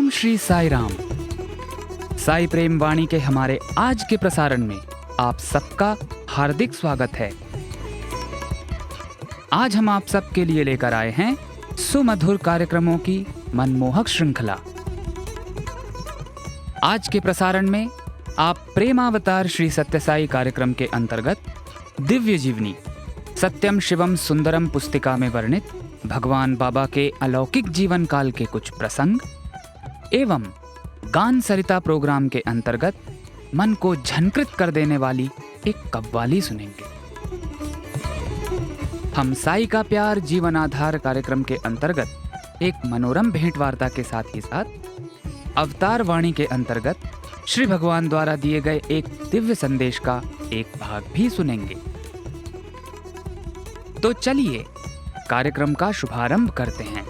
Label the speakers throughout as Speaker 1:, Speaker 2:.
Speaker 1: ओम श्री साई राम। साई प्रेम वाणी के हमारे आज के प्रसारण में आप सबका हार्दिक स्वागत है। आज हम आप सबके लिए लेकर आए हैं सुमधुर कार्यक्रमों की मनमोहक श्रृंखला। आज के प्रसारण में आप प्रेमावतार श्री सत्य साई कार्यक्रम के अंतर्गत दिव्य जीवनी सत्यम शिवम सुंदरम पुस्तिका में वर्णित भगवान बाबा के अलौकिक जीवन काल के कुछ प्रसंग एवं गान सरिता प्रोग्राम के अंतर्गत मन को झनकृत कर देने वाली एक कव्वाली सुनेंगे। हम साई का प्यार जीवन आधार कार्यक्रम के अंतर्गत एक मनोरम भेंट वार्ता के साथ ही साथ अवतार वाणी के अंतर्गत श्री भगवान द्वारा दिए गए एक दिव्य संदेश का एक भाग भी सुनेंगे। तो चलिए कार्यक्रम का शुभारंभ करते हैं।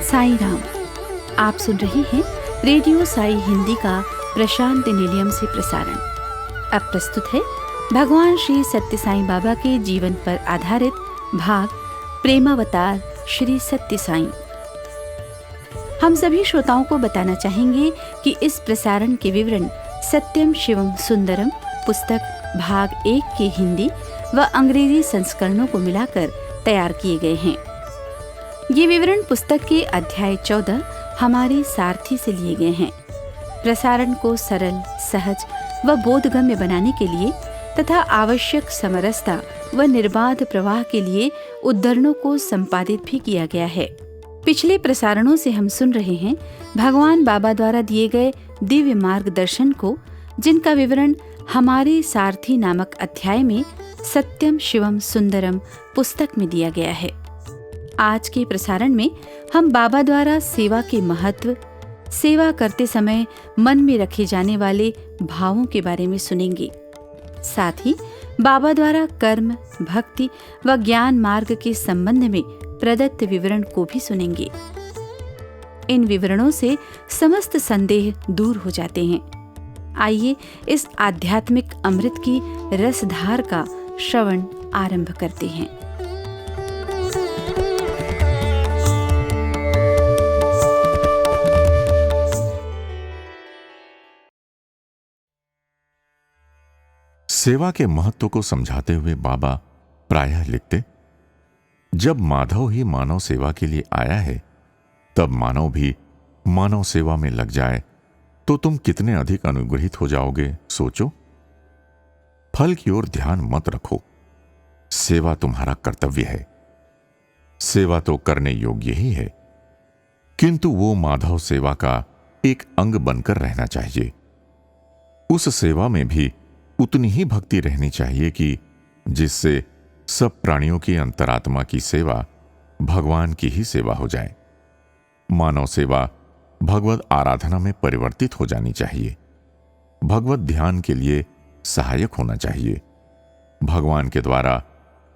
Speaker 2: साई राम, आप सुन रहे हैं रेडियो साई हिंदी का प्रशांत निलयम से प्रसारण। अब प्रस्तुत है भगवान श्री सत्य साई बाबा के जीवन पर आधारित भाग प्रेमावतार श्री सत्य साई। हम सभी श्रोताओं को बताना चाहेंगे कि इस प्रसारण के विवरण सत्यम शिवम सुंदरम पुस्तक भाग 1 के हिंदी व अंग्रेजी संस्करणों को मिलाकर तैयार किए गए हैं। ये विवरण पुस्तक के अध्याय 14 हमारी सारथी से लिए गए हैं। प्रसारण को सरल, सहज व बोधगम्य बनाने के लिए तथा आवश्यक समरसता व निर्बाध प्रवाह के लिए उद्धरणों को संपादित भी किया गया है। पिछले प्रसारणों से हम सुन रहे हैं भगवान बाबा द्वारा दिए गए दिव्य मार्गदर्शन को, जिनका विवरण हमारे सारथी नामक अध्याय में सत्यम शिवम सुंदरम पुस्तक में दिया गया है। आज के प्रसारण में हम बाबा द्वारा सेवा के महत्व, सेवा करते समय मन में रखे जाने वाले भावों के बारे में सुनेंगे। साथ ही बाबा द्वारा कर्म, भक्ति व ज्ञान मार्ग के संबंध में प्रदत्त विवरण को भी सुनेंगे। इन विवरणों से समस्त संदेह दूर हो जाते हैं। आइए इस आध्यात्मिक अमृत की रसधार का श्रवण आरंभ करते हैं।
Speaker 3: सेवा के महत्व को समझाते हुए बाबा प्रायः लिखते, जब माधव ही मानव सेवा के लिए आया है, तब मानव भी मानव सेवा में लग जाए तो तुम कितने अधिक अनुग्रहित हो जाओगे, सोचो। फल की ओर ध्यान मत रखो। सेवा तुम्हारा कर्तव्य है। सेवा तो करने योग्य ही है, किंतु वो माधव सेवा का एक अंग बनकर रहना चाहिए। उस सेवा में भी उतनी ही भक्ति रहनी चाहिए कि जिससे सब प्राणियों की अंतरात्मा की सेवा भगवान की ही सेवा हो जाए। मानव सेवा भगवत आराधना में परिवर्तित हो जानी चाहिए। भगवत ध्यान के लिए सहायक होना चाहिए। भगवान के द्वारा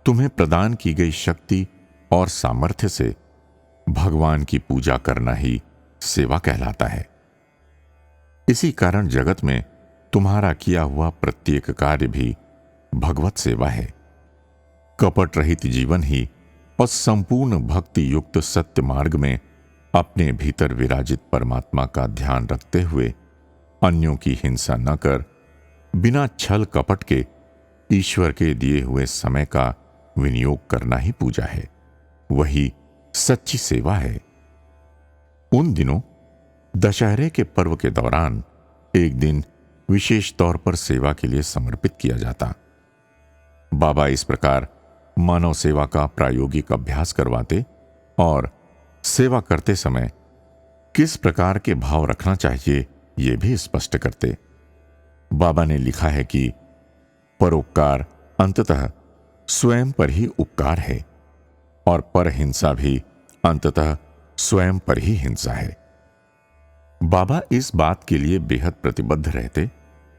Speaker 3: तुम्हें प्रदान की गई शक्ति और सामर्थ्य से भगवान की पूजा करना ही सेवा कहलाता है। इसी कारण जगत में तुम्हारा किया हुआ प्रत्येक कार्य भी भगवत सेवा है। कपट रहित जीवन ही और संपूर्ण भक्ति युक्त सत्य मार्ग में अपने भीतर विराजित परमात्मा का ध्यान रखते हुए अन्यों की हिंसा न कर बिना छल कपट के ईश्वर के दिए हुए समय का विनियोग करना ही पूजा है। वही सच्ची सेवा है। उन दिनों दशहरे के पर्व के दौरान एक दिन विशेष तौर पर सेवा के लिए समर्पित किया जाता। बाबा इस प्रकार मानव सेवा का प्रायोगिक अभ्यास करवाते और सेवा करते समय किस प्रकार के भाव रखना चाहिए ये भी स्पष्ट करते। बाबा ने लिखा है कि परोपकार अंततः स्वयं पर ही उपकार है और परहिंसा भी अंततः स्वयं पर ही हिंसा है। बाबा इस बात के लिए बेहद प्रतिबद्ध रहते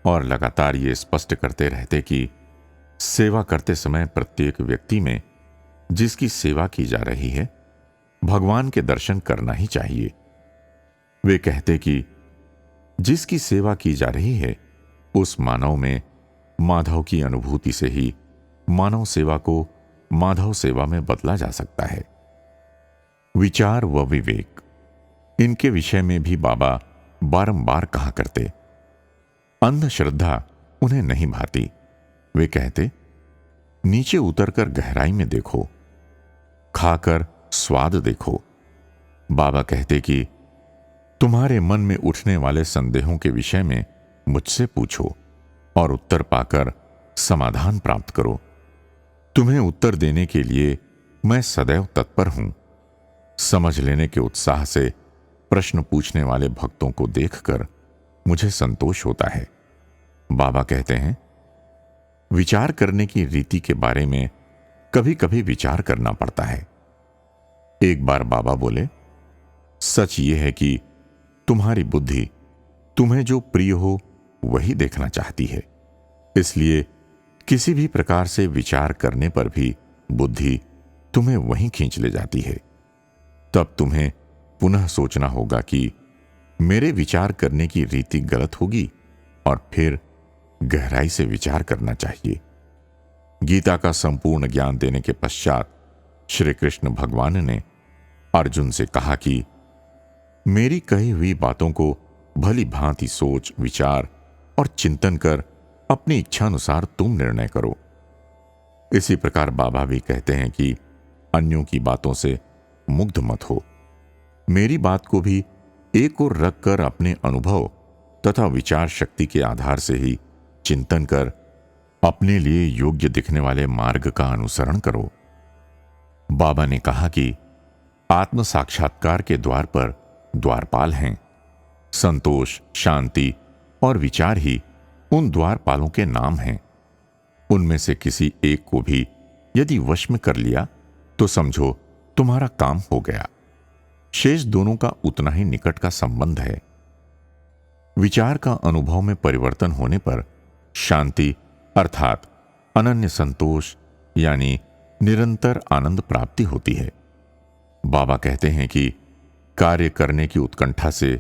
Speaker 3: और लगातार ये स्पष्ट करते रहते कि सेवा करते समय प्रत्येक व्यक्ति में जिसकी सेवा की जा रही है भगवान के दर्शन करना ही चाहिए। वे कहते कि जिसकी सेवा की जा रही है उस मानव में माधव की अनुभूति से ही मानव सेवा को माधव सेवा में बदला जा सकता है। विचार व विवेक, इनके विषय में भी बाबा बारंबार कहा करते। अंधश्रद्धा उन्हें नहीं भाती। वे कहते, नीचे उतरकर गहराई में देखो, खाकर स्वाद देखो। बाबा कहते कि तुम्हारे मन में उठने वाले संदेहों के विषय में मुझसे पूछो और उत्तर पाकर समाधान प्राप्त करो। तुम्हें उत्तर देने के लिए मैं सदैव तत्पर हूं। समझ लेने के उत्साह से प्रश्न पूछने वाले भक्तों को देखकर मुझे संतोष होता है। बाबा कहते हैं, विचार करने की रीति के बारे में कभी कभी विचार करना पड़ता है। एक बार बाबा बोले, सच यह है कि तुम्हारी बुद्धि तुम्हें जो प्रिय हो वही देखना चाहती है, इसलिए किसी भी प्रकार से विचार करने पर भी बुद्धि तुम्हें वहीं खींच ले जाती है। तब तुम्हें पुनः सोचना होगा कि मेरे विचार करने की रीति गलत होगी और फिर गहराई से विचार करना चाहिए। गीता का संपूर्ण ज्ञान देने के पश्चात श्री कृष्ण भगवान ने अर्जुन से कहा कि मेरी कही हुई बातों को भली भांति सोच विचार और चिंतन कर अपनी इच्छानुसार तुम निर्णय करो। इसी प्रकार बाबा भी कहते हैं कि अन्यों की बातों से मुग्ध मत हो। मेरी बात को भी एक ओर रखकर अपने अनुभव तथा विचार शक्ति के आधार से ही चिंतन कर अपने लिए योग्य दिखने वाले मार्ग का अनुसरण करो। बाबा ने कहा कि आत्म साक्षात्कार के द्वार पर द्वारपाल हैं। संतोष, शांति और विचार ही उन द्वारपालों के नाम हैं। उनमें से किसी एक को भी यदि वश में कर लिया तो समझो तुम्हारा काम हो गया। शेष दोनों का उतना ही निकट का संबंध है। विचार का अनुभव में परिवर्तन होने पर शांति अर्थात अनन्य संतोष यानी निरंतर आनंद प्राप्ति होती है। बाबा कहते हैं कि कार्य करने की उत्कंठा से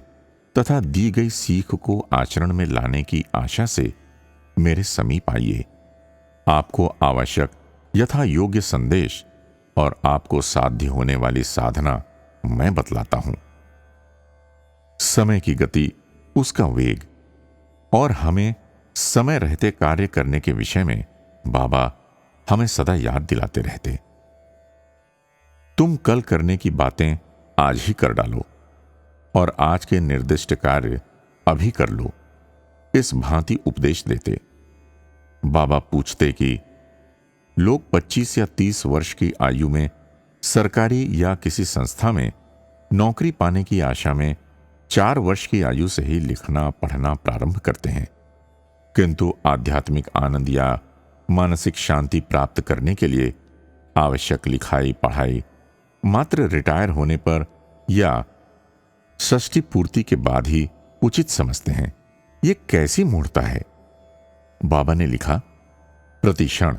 Speaker 3: तथा दी गई सीख को आचरण में लाने की आशा से मेरे समीप आइए। आपको आवश्यक यथा योग्य संदेश और आपको साध्य होने वाली साधना मैं बतलाता हूं। समय की गति, उसका वेग और हमें समय रहते कार्य करने के विषय में बाबा हमें सदा याद दिलाते रहते। तुम कल करने की बातें आज ही कर डालो और आज के निर्दिष्ट कार्य अभी कर लो, इस भांति उपदेश देते। बाबा पूछते कि लोग 25 या 30 वर्ष की आयु में सरकारी या किसी संस्था में नौकरी पाने की आशा में 4 वर्ष की आयु से ही लिखना पढ़ना प्रारंभ करते हैं, किंतु आध्यात्मिक आनंद या मानसिक शांति प्राप्त करने के लिए आवश्यक लिखाई पढ़ाई मात्र रिटायर होने पर या षष्ठी पूर्ति के बाद ही उचित समझते हैं। ये कैसी मूढ़ता है। बाबा ने लिखा, प्रतिक्षण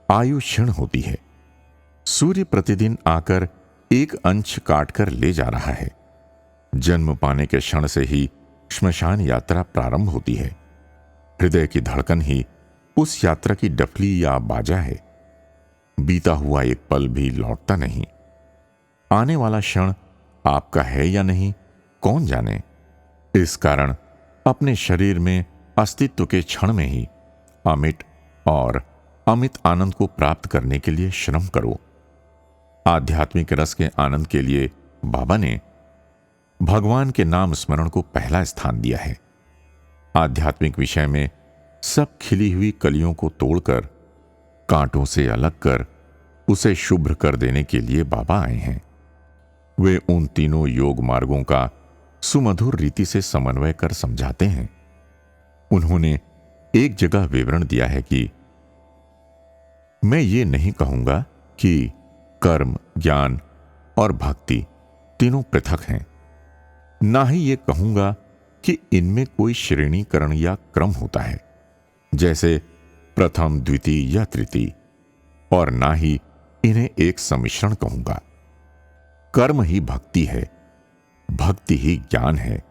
Speaker 3: आयु क्षीण होती है। सूर्य प्रतिदिन आकर एक अंश काटकर ले जा रहा है। जन्म पाने के क्षण से ही श्मशान यात्रा प्रारंभ होती है। हृदय की धड़कन ही उस यात्रा की डफली या बाजा है। बीता हुआ एक पल भी लौटता नहीं। आने वाला क्षण आपका है या नहीं कौन जाने। इस कारण अपने शरीर में अस्तित्व के क्षण में ही अमिट और अमित आनंद को प्राप्त करने के लिए श्रम करो। आध्यात्मिक रस के आनंद के लिए बाबा ने भगवान के नाम स्मरण को पहला स्थान दिया है। आध्यात्मिक विषय में सब खिली हुई कलियों को तोड़कर कांटों से अलग कर उसे शुभ्र कर देने के लिए बाबा आए हैं। वे उन तीनों योग मार्गों का सुमधुर रीति से समन्वय कर समझाते हैं। उन्होंने एक जगह विवरण दिया है कि मैं ये नहीं कहूंगा कि कर्म, ज्ञान और भक्ति तीनों पृथक हैं, ना ही ये कहूंगा कि इनमें कोई श्रेणीकरण या क्रम होता है, जैसे प्रथम, द्वितीय या तृतीय, और ना ही इन्हें एक सम्मिश्रण कहूंगा। कर्म ही भक्ति है, भक्ति ही ज्ञान है।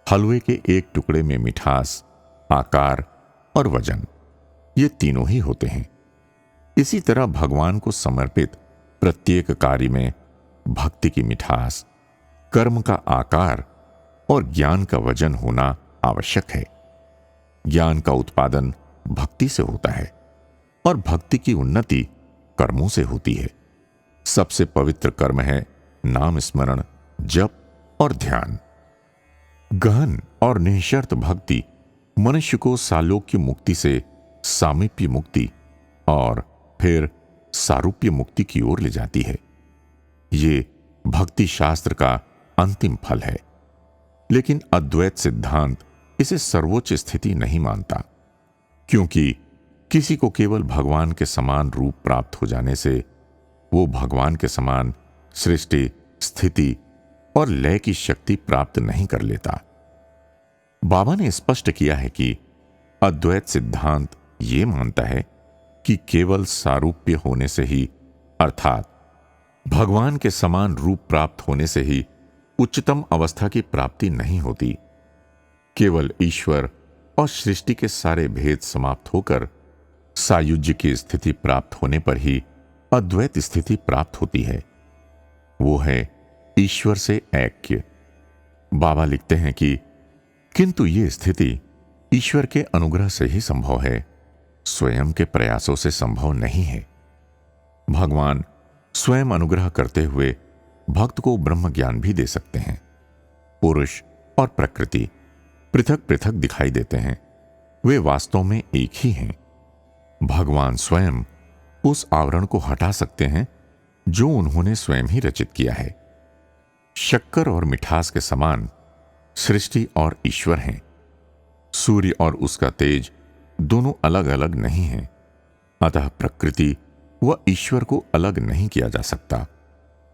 Speaker 3: हलवे के एक टुकड़े में मिठास, आकार और वजन, ये तीनों ही होते हैं। इसी तरह भगवान को समर्पित प्रत्येक कार्य में भक्ति की मिठास, कर्म का आकार और ज्ञान का वजन होना आवश्यक है। ज्ञान का उत्पादन भक्ति से होता है और भक्ति की उन्नति कर्मों से होती है। सबसे पवित्र कर्म है नाम स्मरण, जप और ध्यान। गहन और निःशर्त भक्ति मनुष्य को सालोक्य मुक्ति से सामीप्य मुक्ति और फिर सारूप्य मुक्ति की ओर ले जाती है। ये भक्ति शास्त्र का अंतिम फल है, लेकिन अद्वैत सिद्धांत इसे सर्वोच्च स्थिति नहीं मानता, क्योंकि किसी को केवल भगवान के समान रूप प्राप्त हो जाने से वो भगवान के समान सृष्टि, स्थिति और लय की शक्ति प्राप्त नहीं कर लेता। बाबा ने स्पष्ट किया है कि अद्वैत सिद्धांत ये मानता है कि केवल सारूप्य होने से ही, अर्थात भगवान के समान रूप प्राप्त होने से ही उच्चतम अवस्था की प्राप्ति नहीं होती। केवल ईश्वर और सृष्टि के सारे भेद समाप्त होकर सायुज्य की स्थिति प्राप्त होने पर ही अद्वैत स्थिति प्राप्त होती है। वो है ईश्वर से ऐक्य। बाबा लिखते हैं कि किंतु ये स्थिति ईश्वर के अनुग्रह से ही संभव है, स्वयं के प्रयासों से संभव नहीं है। भगवान स्वयं अनुग्रह करते हुए भक्त को ब्रह्म ज्ञान भी दे सकते हैं। पुरुष और प्रकृति पृथक पृथक दिखाई देते हैं, वे वास्तव में एक ही हैं। भगवान स्वयं उस आवरण को हटा सकते हैं जो उन्होंने स्वयं ही रचित किया है। शक्कर और मिठास के समान सृष्टि और ईश्वर हैं। सूर्य और उसका तेज दोनों अलग अलग नहीं हैं, अतः प्रकृति व ईश्वर को अलग नहीं किया जा सकता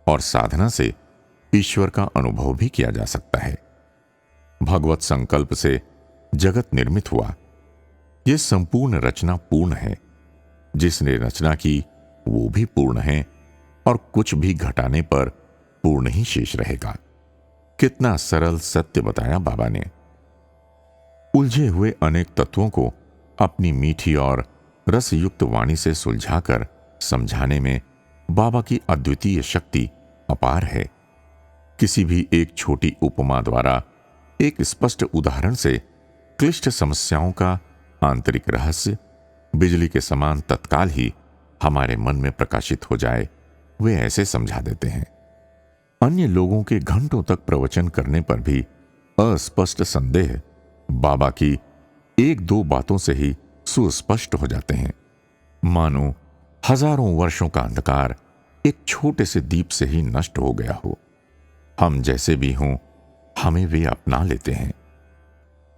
Speaker 3: और साधना से ईश्वर का अनुभव भी किया जा सकता है। भगवत संकल्प से जगत निर्मित हुआ। यह संपूर्ण रचना पूर्ण है। जिसने रचना की वो भी पूर्ण है और कुछ भी घटाने पर पूर्ण ही शेष रहेगा। कितना सरल सत्य बताया बाबा ने। उलझे हुए अनेक तत्वों को अपनी मीठी और रसयुक्त वाणी से सुलझाकर समझाने में बाबा की अद्वितीय शक्ति अपार है। किसी भी एक छोटी उपमा द्वारा, एक स्पष्ट उदाहरण से क्लिष्ट समस्याओं का आंतरिक रहस्य बिजली के समान तत्काल ही हमारे मन में प्रकाशित हो जाए, वे ऐसे समझा देते हैं। अन्य लोगों के घंटों तक प्रवचन करने पर भी अस्पष्ट संदेह बाबा की एक दो बातों से ही सुस्पष्ट हो जाते हैं। मानो हजारों वर्षों का अंधकार एक छोटे से दीप से ही नष्ट हो गया हो। हम जैसे भी हों, हमें वे अपना लेते हैं।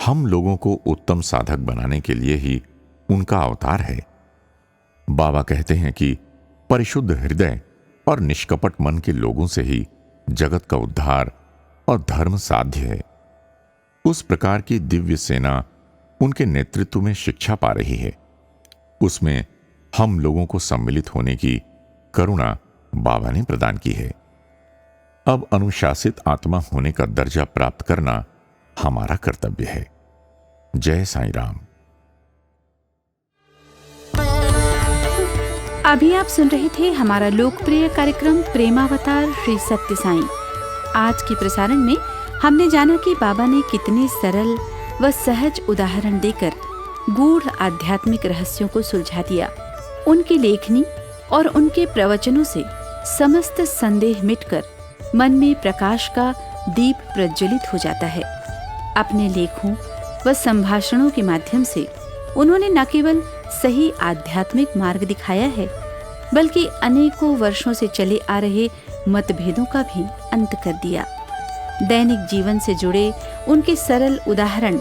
Speaker 3: हम लोगों को उत्तम साधक बनाने के लिए ही उनका अवतार है। बाबा कहते हैं कि परिशुद्ध हृदय और निष्कपट मन के लोगों से ही जगत का उद्धार और धर्म साध्य है। उस प्रकार की दिव्य सेना उनके नेतृत्व में शिक्षा पा रही है। उसमें हम लोगों को सम्मिलित होने की करुणा बाबा ने प्रदान की है। अब अनुशासित आत्मा होने का दर्जा प्राप्त करना हमारा कर्तव्य है। जय साईं राम।
Speaker 2: अभी आप सुन रहे थे हमारा लोकप्रिय कार्यक्रम प्रेमावतार श्री सत्य साईं। आज के प्रसारण में हमने जाना कि बाबा ने कितने सरल व सहज उदाहरण देकर गूढ़ आध्यात्मिक रहस्यों को सुलझा दिया। उनकी लेखनी और उनके प्रवचनों से समस्त संदेह मिटकर मन में प्रकाश का दीप प्रज्वलित हो जाता है। अपने लेखों व संभाषणों के माध्यम से उन्होंने न केवल सही आध्यात्मिक मार्ग दिखाया है, बल्कि अनेकों वर्षों से चले आ रहे मतभेदों का भी अंत कर दिया। दैनिक जीवन से जुड़े उनके सरल उदाहरण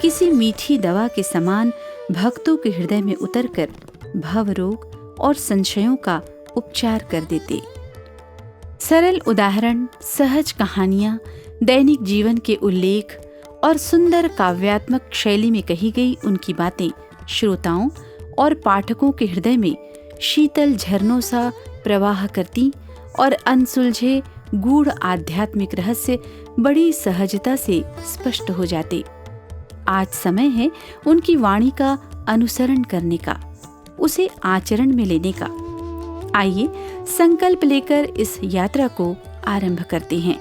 Speaker 2: किसी मीठी दवा के समान भक्तों के हृदय में उतरकर भव रोग और संशयों का उपचार कर देते। सरल उदाहरण, सहज कहानियां, दैनिक जीवन के उल्लेख और सुंदर काव्यात्मक शैली में कही गई उनकी बातें श्रोताओं और पाठकों के हृदय में शीतल झरनों सा प्रवाह करती और अनसुलझे गूढ़ आध्यात्मिक रहस्य बड़ी सहजता से स्पष्ट हो जाते। आज समय है उनकी वाणी का अनुसरण करने का, उसे आचरण में लेने का। आइए संकल्प लेकर इस यात्रा को आरंभ करते हैं।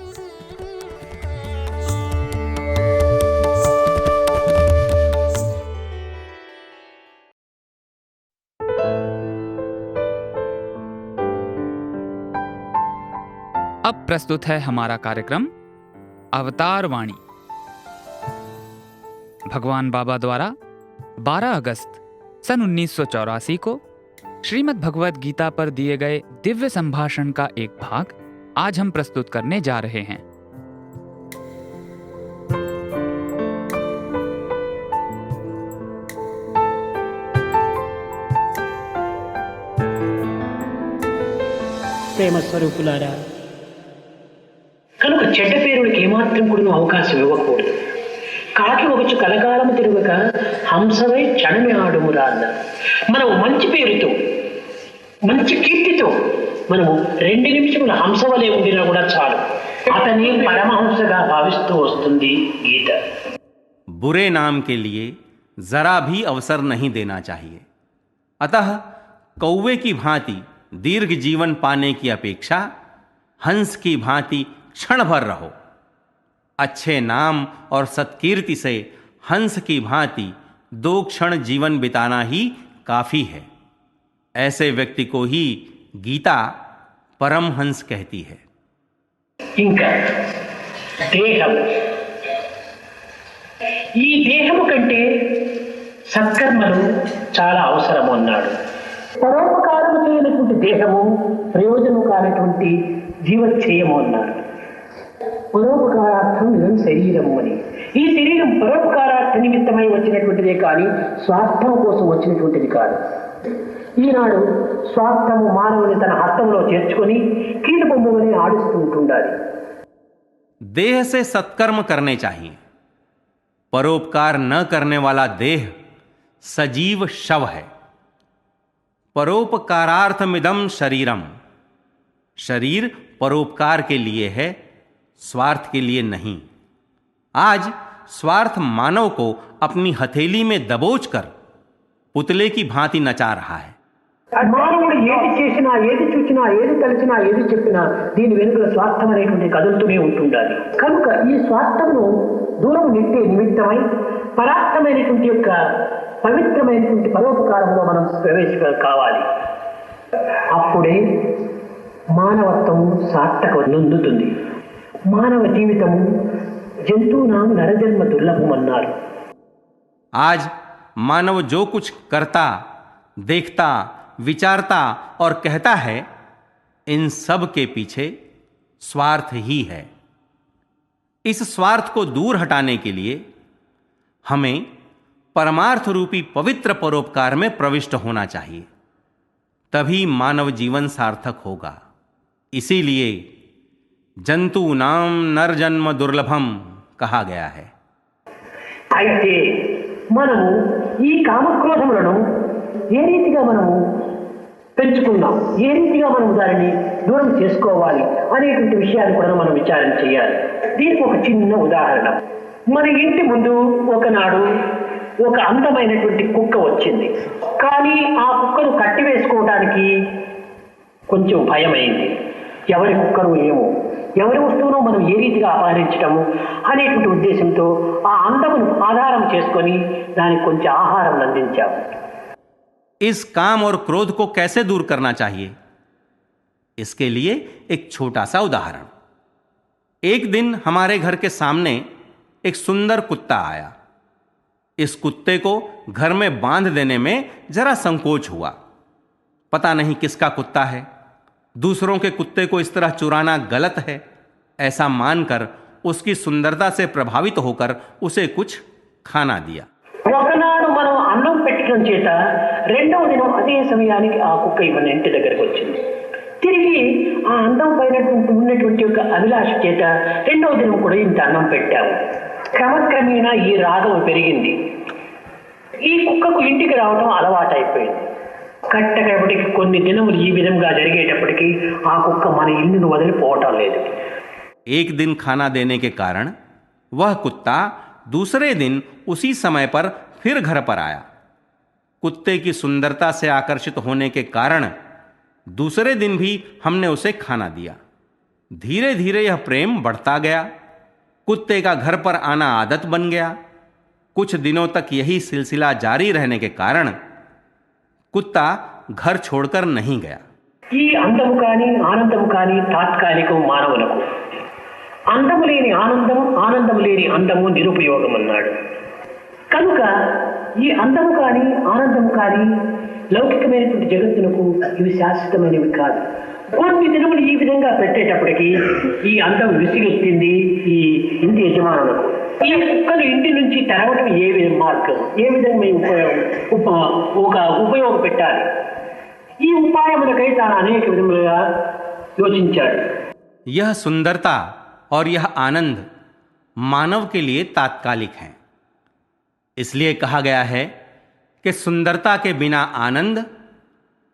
Speaker 1: अब प्रस्तुत है हमारा कार्यक्रम अवतार वाणी। भगवान बाबा द्वारा 12 अगस्त सन 1984 को श्रीमद् भगवद गीता पर दिए गए दिव्य संभाषण का एक भाग आज हम प्रस्तुत करने जा रहे हैं।
Speaker 4: ప్రేమ స్వరూపులారా, కనుక చెడ్డ పేరుడికి ఏమాత్రం కూడా అవకాశం ఇవ్వకూడదు. కాకి ఒకచు కలకాలము తిరుగక హంసవై క్షణమే ఆడుమురా అన్నారు. మనము మంచి పేరుతో, మంచి కీర్తితో మనము 2 నిమిషముల హంసవలే ఉండినా కూడా చాలు. అతని పరమహంసగా భావిస్తూ వస్తుంది గీత.
Speaker 5: बुरे नाम के लिए जरा भी अवसर नहीं देना चाहिए। अतः कौवे की भांति दीर्घ जीवन पाने की अपेक्षा हंस की भांति क्षण भर रहो। अच्छे नाम और सत्कीर्ति से हंस की भांति 2 क्षण जीवन बिताना ही काफी है। ऐसे व्यक्ति को ही गीता परमहंस कहती है।
Speaker 4: ఇంకా దేహం, ఈ దేహము కంటే సత్కర్మలు చాలా అవసరము అన్నాడు. పరోపకారము చేయనటువంటి దేహము ప్రయోజనము కానటువంటి జీవచ్ఛేయము అన్నాడు. పరోపకారార్థం ఇదం శరీరము అని. ఈ శరీరం పరోపకారార్థ నిమిత్తమై వచ్చినటువంటిదే కానీ స్వార్థం కోసం వచ్చినటువంటిది కాదు. ఈనాడు స్వార్థము మానవుని తన హస్తంలో చేర్చుకొని కీలు బొమ్మని ఆడిస్తూ ఉంటుండాలి.
Speaker 5: देह से सत्कर्म करने चाहिए। परोपकार न करने वाला देह सजीव शव है। परोपकारार्थमिदं शरीरम, शरीर परोपकार के लिए है, स्वार्थ के लिए नहीं। आज स्वार्थ मानव को अपनी हथेली में दबोचकर पुतले की भांति नचा रहा है।
Speaker 4: మానవుడు ఏది చేసినా, ఏది చూసినా, ఏది తలచినా, ఏది చెప్పినా దీని వెనుక స్వార్థం అనేటువంటి కదులుతూనే ఉంటుండాలి. కనుక ఈ స్వార్థమును దూరం నెట్టే నిమిత్తమై పరార్థమైనటువంటి యొక్క పవిత్రమైనటువంటి పరోపకారంలో మనం కావాలి. అప్పుడే మానవత్వము సార్థక నొందుతుంది. మానవ జీవితము జంతువునాం నరజన్మ దుర్లభం అన్నారు.
Speaker 5: आज मानव जो कुछ करता, देखता, विचारता और कहता है, इन सब के पीछे स्वार्थ ही है। इस स्वार्थ को दूर हटाने के लिए हमें परमार्थ रूपी पवित्र परोपकार में प्रविष्ट होना चाहिए, तभी मानव जीवन सार्थक होगा। इसीलिए जंतु नाम नरजन्म दुर्लभम कहा गया है।
Speaker 4: అయితే మనము ఈ కామక్రోధములను ఏ రీతిగా మనము పెంచుకున్నాం, ఏ రీతిగా మనం దానిని దూరం చేసుకోవాలి అనేటువంటి విషయాన్ని కూడా మనం విచారణ చేయాలి. దీనికి ఒక చిన్న ఉదాహరణ. మన ఇంటి ముందు ఒకనాడు ఒక అందమైనటువంటి కుక్క వచ్చింది. కానీ ఆ కుక్కను కట్టివేసుకోవడానికి కొంచెం భయమైంది. ఎవరి కుక్కను ఏమో, ఎవరి వస్తువును మనం ఏ రీతిగా అపహరించటము అనేటువంటి ఉద్దేశంతో ఆ అందమును ఆధారం చేసుకొని దానికి కొంచెం ఆహారం అందించాము.
Speaker 5: इस काम और क्रोध को कैसे दूर करना चाहिए, इसके लिए एक छोटा सा उदाहरण। एक दिन हमारे घर के सामने एक सुंदर कुत्ता आया। इस कुत्ते को घर में बांध देने में जरा संकोच हुआ। पता नहीं किसका कुत्ता है, दूसरों के कुत्ते को इस तरह चुराना गलत है, ऐसा मानकर उसकी सुंदरता से प्रभावित होकर उसे कुछ खाना दिया।
Speaker 4: ఒకనాడు మనం అన్నం పెట్టడం చేత రెండవ దినం అదే సమయానికి ఆ కుక్క మన ఇంటి దగ్గరకు వచ్చింది. తిరిగి ఆ అన్నం పైన ఉన్నటువంటి ఒక అభిలాష చేత రెండవ దినం కూడా ఇంత అన్నం పెట్టాము. క్రమక్రమేణా ఈ రాగం పెరిగింది. ఈ కుక్కకు ఇంటికి రావడం అలవాటైపోయింది. కట్టకడపటికి కొన్ని దినములు ఈ విధంగా జరిగేటప్పటికీ ఆ కుక్క మన ఇల్లును వదిలిపోవటం లేదు.
Speaker 5: एक दिन खाना देने के कारण वह कुत्ता दूसरे दिन उसी समय पर फिर घर पर आया. कुत्ते की सुंदरता से आकर्षित होने के कारण दूसरे दिन भी हमने उसे खाना दिया. धीरे धीरे यह प्रेम बढ़ता गया. कुत्ते का घर पर आना आदत बन गया. कुछ दिनों तक यही सिलसिला जारी रहने के कारण कुत्ता घर छोड़कर नहीं गया.
Speaker 4: ఈ అందము కానీ ఆనందము కానీ తాత్కాలికం మానవులకు. అందము లేని ఆనందం, ఆనందము లేని అందము నిరుపయోగం అన్నాడు. కనుక ఈ అందము కానీ ఆనందము కానీ లౌకికమైనటువంటి జగత్తునకు ఇవి శాశ్వతమైనవి కాదు. కొన్ని దినములు ఈ విధంగా పెట్టేటప్పటికి ఈ అందం విసిగెత్తింది ఈ ఇంటి యజమానులకు. ఈ కుక్కలు ఇంటి నుంచి తెరవడం ఏ విధంగా మార్గం, ఏ విధంగా ఉపయోగ పెట్టాలి, ఈ ఉపాయములకై తాను అనేక విధములుగా యోచించాడు.
Speaker 5: यह सुंदरता और यह आनंद मानव के लिए तात्कालिक हैं. इसलिए कहा गया है कि सुंदरता के बिना आनंद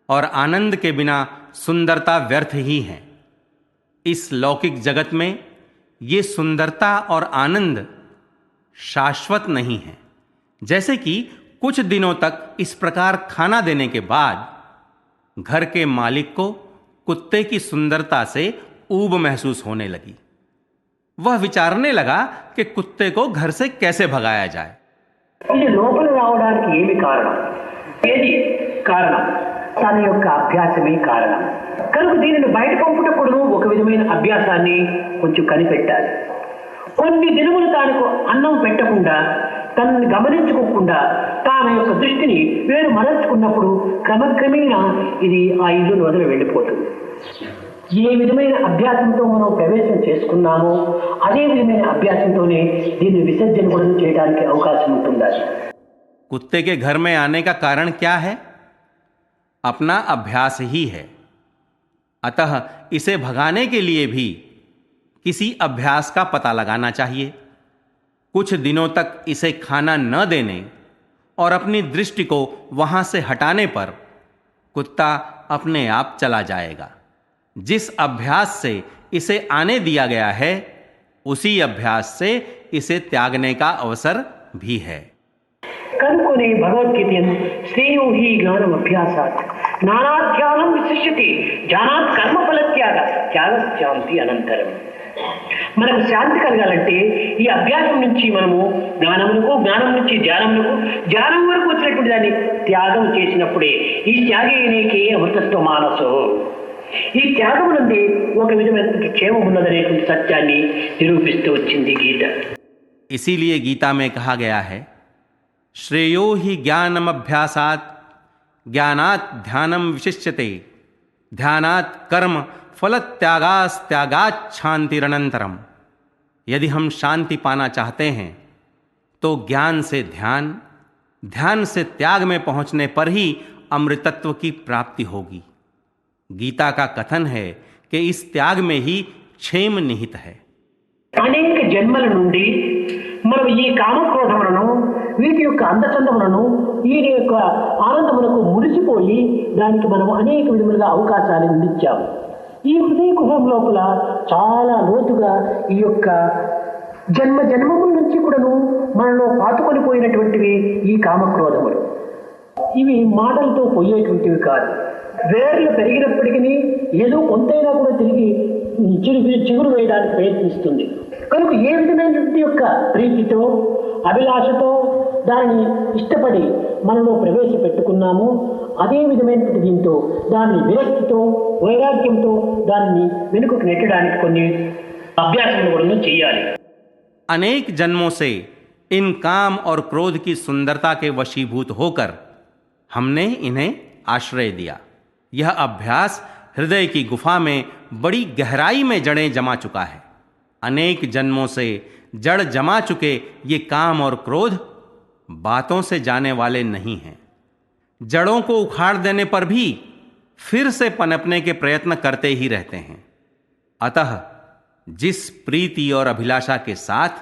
Speaker 5: और आनंद के बिना सुंदरता व्यर्थ ही है. इस लौकिक जगत में ये सुंदरता और आनंद शाश्वत नहीं है. जैसे कि कुछ दिनों तक इस प्रकार खाना देने के बाद घर के मालिक को कुत्ते की सुंदरता से ऊब महसूस होने लगी. वह विचारने लगा कि कुत्ते को घर से कैसे भगाया जाए.
Speaker 4: ఇది లోపల రావడానికి ఏమి కారణం? ఏది కారణం? తన యొక్క అభ్యాసమే కారణం. కనుక దీనిని బయట పంపుటప్పుడు ఒక విధమైన అభ్యాసాన్ని కొంచెం కనిపెట్టాలి. కొన్ని దినములు తాను అన్నం పెట్టకుండా, తనని గమనించుకోకుండా తన యొక్క దృష్టిని వేరు మరల్చుకున్నప్పుడు క్రమక్రమేణా ఇది ఆ ఇల్లును వదిలి వెళ్ళిపోతుంది. ఏ విధమైన అభ్యాసంతో మనం ప్రవేశం చేసుకున్నామో అదే విధమైన అభ్యాసంతోనే దీన్ని విసర్జన కూడా చేయడానికి అవకాశం ఉంటుంది.
Speaker 5: कुत्ते के घर में आने का कारण क्या है? अपना अभ्यास ही है. अतः इसे भगाने के लिए भी किसी अभ्यास का पता लगाना चाहिए. कुछ दिनों तक इसे खाना न देने और अपनी दृष्टि को वहां से हटाने पर कुत्ता अपने आप चला जाएगा. जिस अभ्यास से इसे आने दिया गया है उसी अभ्यास से इसे त्यागने का अवसर भी है.
Speaker 4: కనుకొని భగవద్గీత శ్రేయో హి జ్ఞానం అభ్యాసాత్ నానాధ్యానం విశిష్యతి జానాత్ కర్మఫల త్యాగ త్యాగశాంతి అనంతరం. మనకు శాంతి కలగాలంటే ఈ అభ్యాసం నుంచి మనము జ్ఞానమునకు, జ్ఞానం నుంచి ధ్యానమునకు, ధ్యానం వరకు వచ్చినటువంటి దాన్ని త్యాగం చేసినప్పుడే ఈ త్యాగేనేకే అమృతత్వ మానసో. ఈ త్యాగం నుండి ఒక విధమైన క్షేమం ఉన్నదనేటువంటి సత్యాన్ని నిరూపిస్తూ వచ్చింది గీత.
Speaker 5: इसीलिए गीता में कहा गया है श्रेयो हि ज्ञानमभ्यासात् ज्ञानात् ध्यानं विशिष्यते ध्यानात् कर्म फलत्यागास्त्यागात् शांतिरनंतरम. यदि हम शांति पाना चाहते हैं तो ज्ञान से ध्यान, ध्यान से त्याग में पहुंचने पर ही अमृतत्व की प्राप्ति होगी. गीता का कथन है कि इस त्याग में ही क्षेम निहित है.
Speaker 4: అనేక జన్మల నుండి మనం ఈ కామక్రోధములను, వీటి యొక్క అందచందములను, వీటి యొక్క ఆనందములకు మురిసిపోయి దానికి మనం అనేక విధములుగా అవకాశాలను అందించాము. ఈ హృదయ కుహం లోపల చాలా లోతుగా ఈ యొక్క జన్మముల నుంచి కూడాను మనలో పాతుకొని పోయినటువంటివి ఈ కామక్రోధములు. ఇవి మాటలతో పోయేటువంటివి కాదు. వేర్లు పెరిగినప్పటికీ ఏదో కొంతైనా కూడా తిరిగి చిగురు వేయడానికి ప్రయత్నిస్తుంది. కనుక ఏ విధమైనటువంటి యొక్క ప్రీతితో, అభిలాషతో దానిని ఇష్టపడి మనలో ప్రవేశపెట్టుకున్నామో అదే విధమైనటువంటి దీంతో దాన్ని విరక్తితో, వైరాగ్యంతో దానిని వెనుకకు నెట్టడానికి కొన్ని అభ్యాసములు కూడా చేయాలి.
Speaker 5: अनेक जन्मों से इन काम और क्रोध की सुंदरता के वशीभूत होकर हमने इन्हें आश्रय दिया. यह अभ्यास हृदय की गुफा में बड़ी गहराई में जड़ें जमा चुका है. अनेक जन्मों से जड़ जमा चुके ये काम और क्रोध बातों से जाने वाले नहीं हैं. जड़ों को उखाड़ देने पर भी फिर से पनपने के प्रयत्न करते ही रहते हैं. अतः जिस प्रीति और अभिलाषा के साथ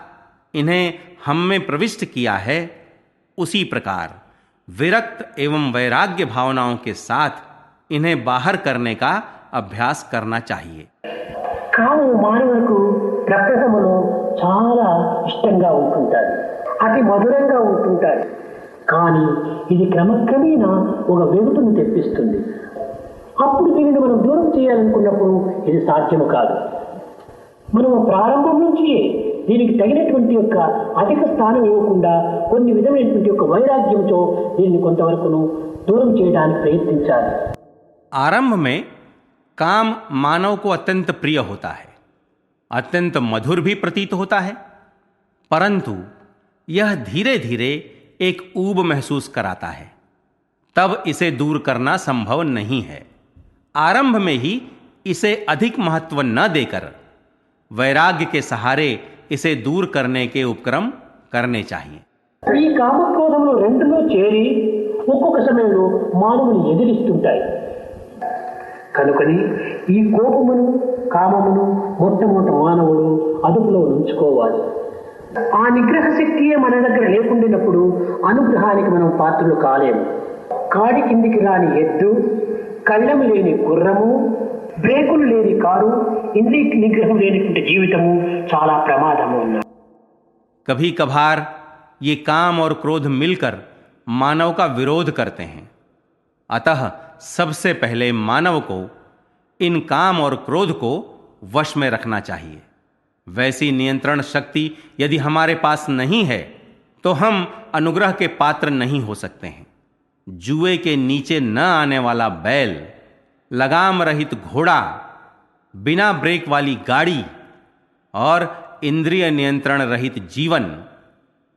Speaker 5: इन्हें हम में प्रविष्ट किया है उसी प्रकार विरक्त एवं वैराग्य भावनाओं के साथ इन्हें बाहर करने का अभ्यास करना चाहिए।
Speaker 4: కామము మానవులకు ప్రప్రథమలో చాలా ఇష్టంగా ఉంటుంటారు, అతి మధురంగా ఉంటుంటారు. కానీ ఇది క్రమక్రమేణా ఒక వెగుతును తెప్పిస్తుంది. అప్పుడు దీనిని మనం దూరం చేయాలనుకున్నప్పుడు ఇది సాధ్యము కాదు. మనము ప్రారంభం నుంచి దీనికి తగినటువంటి యొక్క అధిక స్థానం ఇవ్వకుండా కొన్ని విధమైనటువంటి యొక్క వైరాగ్యంతో దీన్ని కొంతవరకును దూరం చేయడానికి ప్రయత్నించాలి.
Speaker 5: आरंभ में काम मानव को अत्यंत प्रिय होता है, अत्यंत मधुर भी प्रतीत होता है, परंतु यह धीरे धीरे एक ऊब महसूस कराता है। तब इसे दूर करना संभव नहीं है। आरंभ में ही इसे अधिक महत्व न देकर वैराग्य के सहारे इसे दूर करने के उपक्रम करने चाहिए।
Speaker 4: ఈ కామక్రోధములు రెండులో చేరి ఒక్కొక్క సమయంలో మానవుని ఎదిరిస్తుంటాయి. కనుకని ఈ కోపమును కామమును మొట్టమొదట మానవుడు అదుపులో ఉంచుకోవాలి. ఆ నిగ్రహ శక్తియే మన దగ్గర లేకుండినప్పుడు అనుగ్రహానికి మనం పాత్రలు కాలేము. కాడి కిందికి రాని ఎద్దు, కళ్ళము లేని గుర్రము, బ్రేకులు లేని కారు, ఇంద్రియ నిగ్రహం లేనిటువంటి జీవితము చాలా ప్రమాదము ఉన్నాయి.
Speaker 5: कभी कभार ये काम और क्रोध मिलकर मानव का विरोध करते हैं। अतः सबसे पहले मानव को इन काम और क्रोध को वश में रखना चाहिए। वैसी नियंत्रण शक्ति यदि हमारे पास नहीं है तो हम अनुग्रह के पात्र नहीं हो सकते हैं। जुए के नीचे न आने वाला बैल, लगाम रहित घोड़ा, बिना ब्रेक वाली गाड़ी और इंद्रिय नियंत्रण रहित जीवन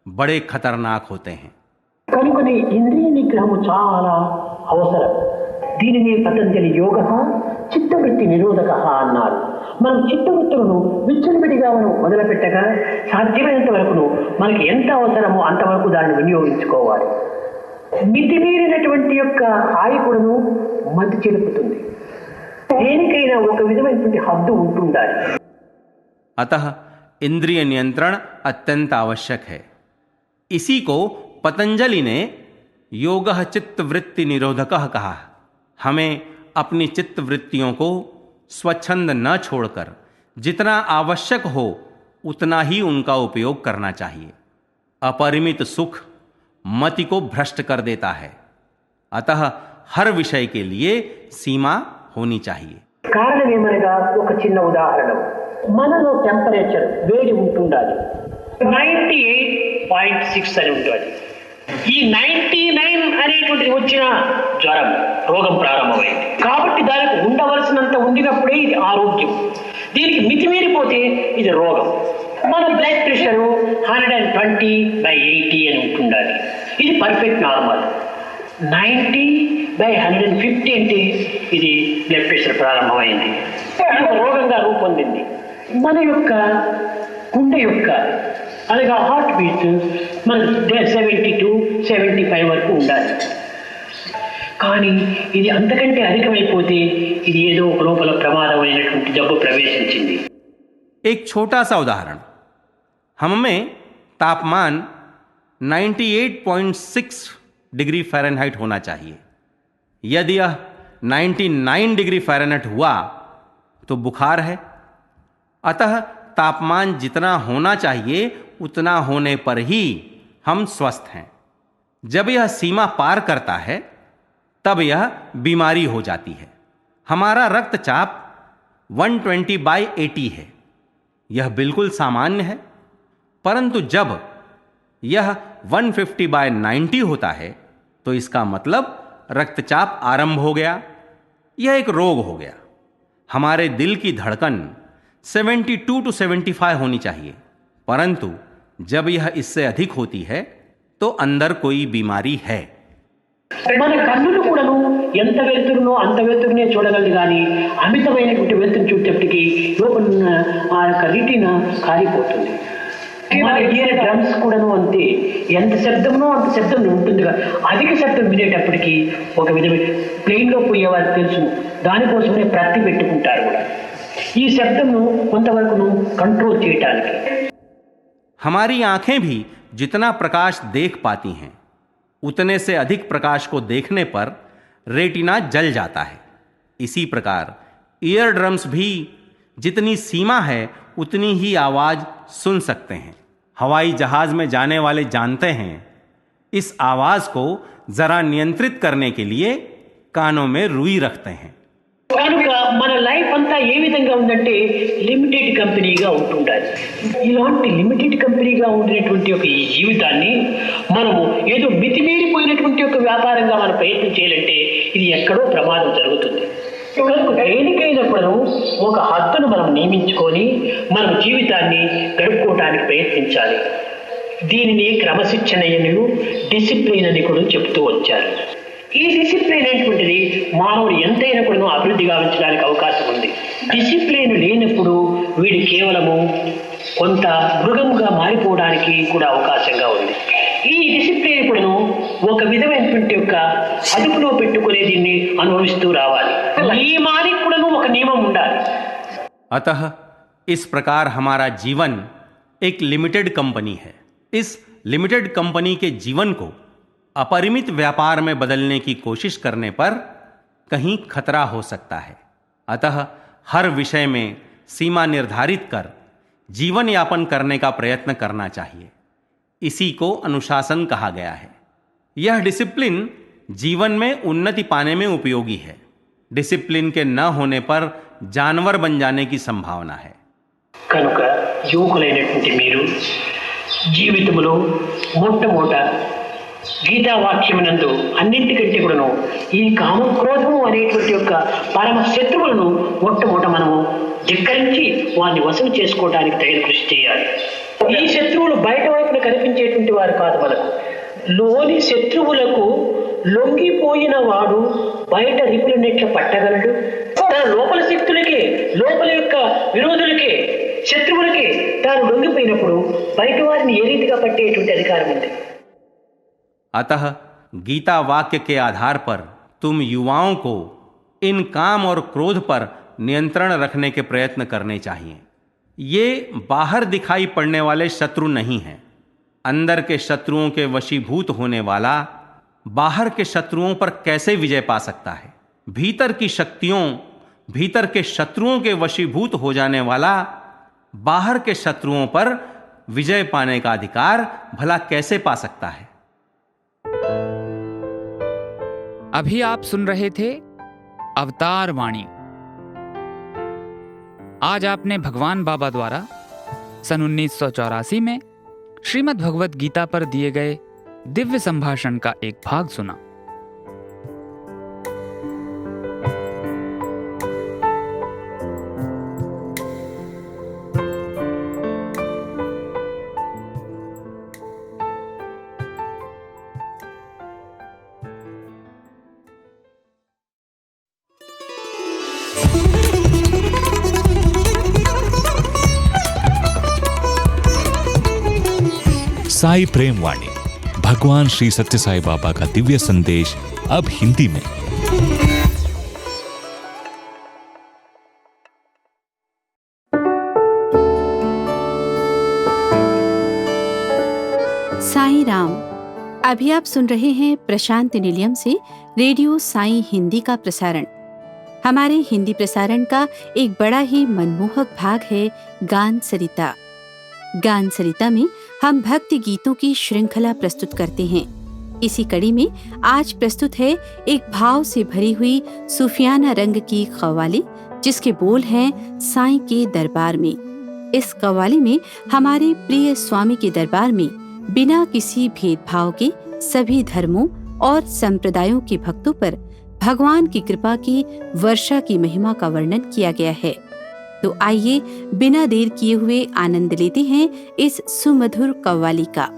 Speaker 5: बड़े खतरनाक होते हैं।
Speaker 4: కనుకనే ఇంద్రియ నిగ్రహము చాలా అవసరం. దీనిని పతంజలి యోగ చిత్తవృత్తి నిరోధక అన్నారు. మనం చిత్తవృత్తులను విచ్చలవిడిగా మనం మొదలుపెట్టగా సాధ్యమైనంత వరకును మనకి ఎంత అవసరమో అంతవరకు దాన్ని వినియోగించుకోవాలి. మితిమీరినటువంటి యొక్క హాయి కూడాను మతి చెలుపుతుంది. దేనికైనా ఒక విధమైనటువంటి హద్దు ఉంటుండాలి.
Speaker 5: अतः इंद्रिय नियंत्रण अत्यंत आवश्यक है। इसी को पतंजलि ने योगः चित्तवृत्ति निरोधकः कहा। हमें अपनी चित्तवृत्तियों को स्वच्छंद न छोड़कर जितना आवश्यक हो उतना ही उनका उपयोग करना चाहिए। अपरिमित सुख मति को भ्रष्ट कर देता है। अतः हर विषय के लिए सीमा होनी चाहिए।
Speaker 4: కారణం ఏమనగా ఒక చిన్న ఉదాహరణ, మనలో టెంపరేచర్ వేడి ఉంటుండాలి 98.6 అని ఉంటుంది. ఈ 99 అనేటువంటిది వచ్చిన జ్వరం, రోగం ప్రారంభమైంది. కాబట్టి దానికి ఉండవలసినంత ఉండినప్పుడే ఇది ఆరోగ్యం. దీనికి మితిమీరిపోతే ఇది రోగం. మన బ్లడ్ ప్రెషర్ 120/80 అని ఉంటుండాలి. ఇది పర్ఫెక్ట్ నార్మల్. 90/150 అంటే ఇది బ్లడ్ ప్రెషర్ ప్రారంభమైంది, రోగంగా రూపొందింది. మన యొక్క గుండె యొక్క అనగా హార్ట్ బీట్ మన 72-75 వరకు ఉండాలి. కానీ ఇది అంతకంటే అధికమైపోతే ఇది ఏదో ఒక లోపల ప్రమాదమైనటువంటి జబ్బు ప్రవేశించింది.
Speaker 5: एक छोटा सा उदाहरण, हम में तापमान 98.6 डिग्री फ़ारेनहाइट होना चाहिए। यदि यह 99 डिग्री फ़ारेनहाइट हुआ तो बुखार है। अतः तापमान जितना होना चाहिए उतना होने पर ही हम स्वस्थ हैं। जब यह सीमा पार करता है तब यह बीमारी हो जाती है। हमारा रक्तचाप 120/80 है। यह बिल्कुल सामान्य है, परंतु जब यह 150/90 होता है तो इसका मतलब रक्तचाप आरंभ हो गया, यह एक रोग हो गया। हमारे दिल की धड़कन 72-75 होनी चाहिए, परंतु जब यह इससे अधिक होती है तो अंदर कोई बीमारी है।
Speaker 4: మన కన్నులు కూడాను ఎంత వెలుతురునో అంత వెలుతురునే చూడగలదు, కానీ అమితమైనటువంటి వెలుతురు చూసేటప్పటికి లోపల ఆ యొక్క రీటినా కాలిపోతుంది. మన ఇయర్ డ్రమ్స్ కూడాను అంతే, ఎంత శబ్దమునో అంత శబ్దం ఉంటుంది. అధిక శబ్దం వినేటప్పటికీ ఒక విధమైన ప్లేన్లో పోయేవారికి తెలుసు, దానికోసమే ప్రతి పెట్టుకుంటారు కూడా ఈ శబ్దంను కొంతవరకు కంట్రోల్ చేయటానికి.
Speaker 5: हमारी आंखें भी जितना प्रकाश देख पाती हैं उतने से अधिक प्रकाश को देखने पर रेटिना जल जाता है। इसी प्रकार ईयर ड्रम्स भी जितनी सीमा है उतनी ही आवाज सुन सकते हैं। हवाई जहाज में जाने वाले जानते हैं, इस आवाज को जरा नियंत्रित करने के लिए कानों में रुई रखते हैं।
Speaker 4: కనుక మన లైఫ్ అంతా ఏ విధంగా ఉందంటే లిమిటెడ్ కంపెనీగా ఉంటుండాలి. ఇలాంటి లిమిటెడ్ కంపెనీగా ఉండేటువంటి ఒక ఈ జీవితాన్ని మనము ఏదో మితిమీరిపోయినటువంటి ఒక వ్యాపారంగా మనం ప్రయత్నం చేయాలంటే ఇది ఎక్కడో ప్రమాదం జరుగుతుంది. కనుక దేనికైనప్పుడు ఒక హద్దును మనం నియమించుకొని మనం జీవితాన్ని గడుపుకోవడానికి ప్రయత్నించాలి. దీనిని క్రమశిక్షణను డిసిప్లిన్ అని కూడా చెప్తూ వచ్చారు. ఈ డిసిప్లిన్ అనేటువంటిది మానవుడు ఎంతైనా కూడా అభివృద్ధి గావించడానికి అవకాశం ఉంది. డిసిప్లిన్ లేనప్పుడు వీడు కేవలము కొంత మృగంగా మారిపోవడానికి కూడా అవకాశంగా ఉంది. ఈ డిసిప్లిన్ కూడా ఒక విధమైనటువంటి యొక్క అదుపులో పెట్టుకునే దీన్ని అనుభవిస్తూ రావాలి. నియమానికి కూడా ఒక నియమం ఉండాలి.
Speaker 5: अतः इस प्रकार हमारा जीवन एक लिमिटेड कंपनी है। इस लिमिटेड कंपनी के जीवन को अपरिमित व्यापार में बदलने की कोशिश करने पर कहीं खतरा हो सकता है। अतः हर विषय में सीमा निर्धारित कर जीवन यापन करने का प्रयत्न करना चाहिए। इसी को अनुशासन कहा गया है। यह डिसिप्लिन जीवन में उन्नति पाने में उपयोगी है। डिसिप्लिन के न होने पर जानवर बन जाने की संभावना है।
Speaker 4: కనుక యువకులైనటువంటి మీరు జీవితంలో మొట్టమొదట గీతా వాక్యమునందు అన్నింటికంటే కూడాను ఈ కామక్రోధము అనేటువంటి యొక్క పరమ శత్రువులను మొట్టమొదట మనము ధిక్కరించి వారిని వశం చేసుకోవడానికి తగిన కృషి చేయాలి. ఈ శత్రువులు బయట వైపున కనిపించేటువంటి వారు కాదు. మనకు లోని శత్రువులకు లొంగిపోయిన వాడు బయట రిపులనెట్ల పట్టగలడు. తన లోపల శక్తులకే, లోపల యొక్క విరోధులకే, శత్రువులకే తాను లొంగిపోయినప్పుడు బయట వారిని ఏ రీతిగా పట్టేటువంటి అధికారం ఉంది.
Speaker 5: अतः गीता वाक्य के आधार पर तुम युवाओं को इन काम और क्रोध पर नियंत्रण रखने के प्रयत्न करने चाहिए। ये बाहर दिखाई पड़ने वाले शत्रु नहीं हैं। अंदर के शत्रुओं के वशीभूत होने वाला बाहर के शत्रुओं पर कैसे विजय पा सकता है? भीतर की शक्तियों, भीतर के शत्रुओं के वशीभूत हो जाने वाला बाहर के शत्रुओं पर विजय पाने का अधिकार भला कैसे पा सकता है?
Speaker 1: अभी आप सुन रहे थे अवतार वाणी। आज आपने भगवान बाबा द्वारा सन 1984 में श्रीमद् भगवत गीता पर दिए गए दिव्य संभाषण का एक भाग सुना।
Speaker 6: साई प्रेम वाणी, भगवान श्री सत्य साई बाबा का दिव्य संदेश अब हिंदी में।
Speaker 2: साई राम। अभी आप सुन रहे हैं प्रशांत निलयम से रेडियो साई हिंदी का प्रसारण। हमारे हिंदी प्रसारण का एक बड़ा ही मनमोहक भाग है गान सरिता। गान सरिता में हम भक्ति गीतों की श्रृंखला प्रस्तुत करते हैं। इसी कड़ी में आज प्रस्तुत है एक भाव से भरी हुई सूफियाना रंग की कव्वाली, जिसके बोल हैं साईं के दरबार में। इस कव्वाली में हमारे प्रिय स्वामी के दरबार में बिना किसी भेदभाव के सभी धर्मों और संप्रदायों के भक्तों पर भगवान की कृपा की वर्षा की महिमा का वर्णन किया गया है। तो आइए बिना देर किए हुए आनंद लेते हैं इस सुमधुर कव्वाली का।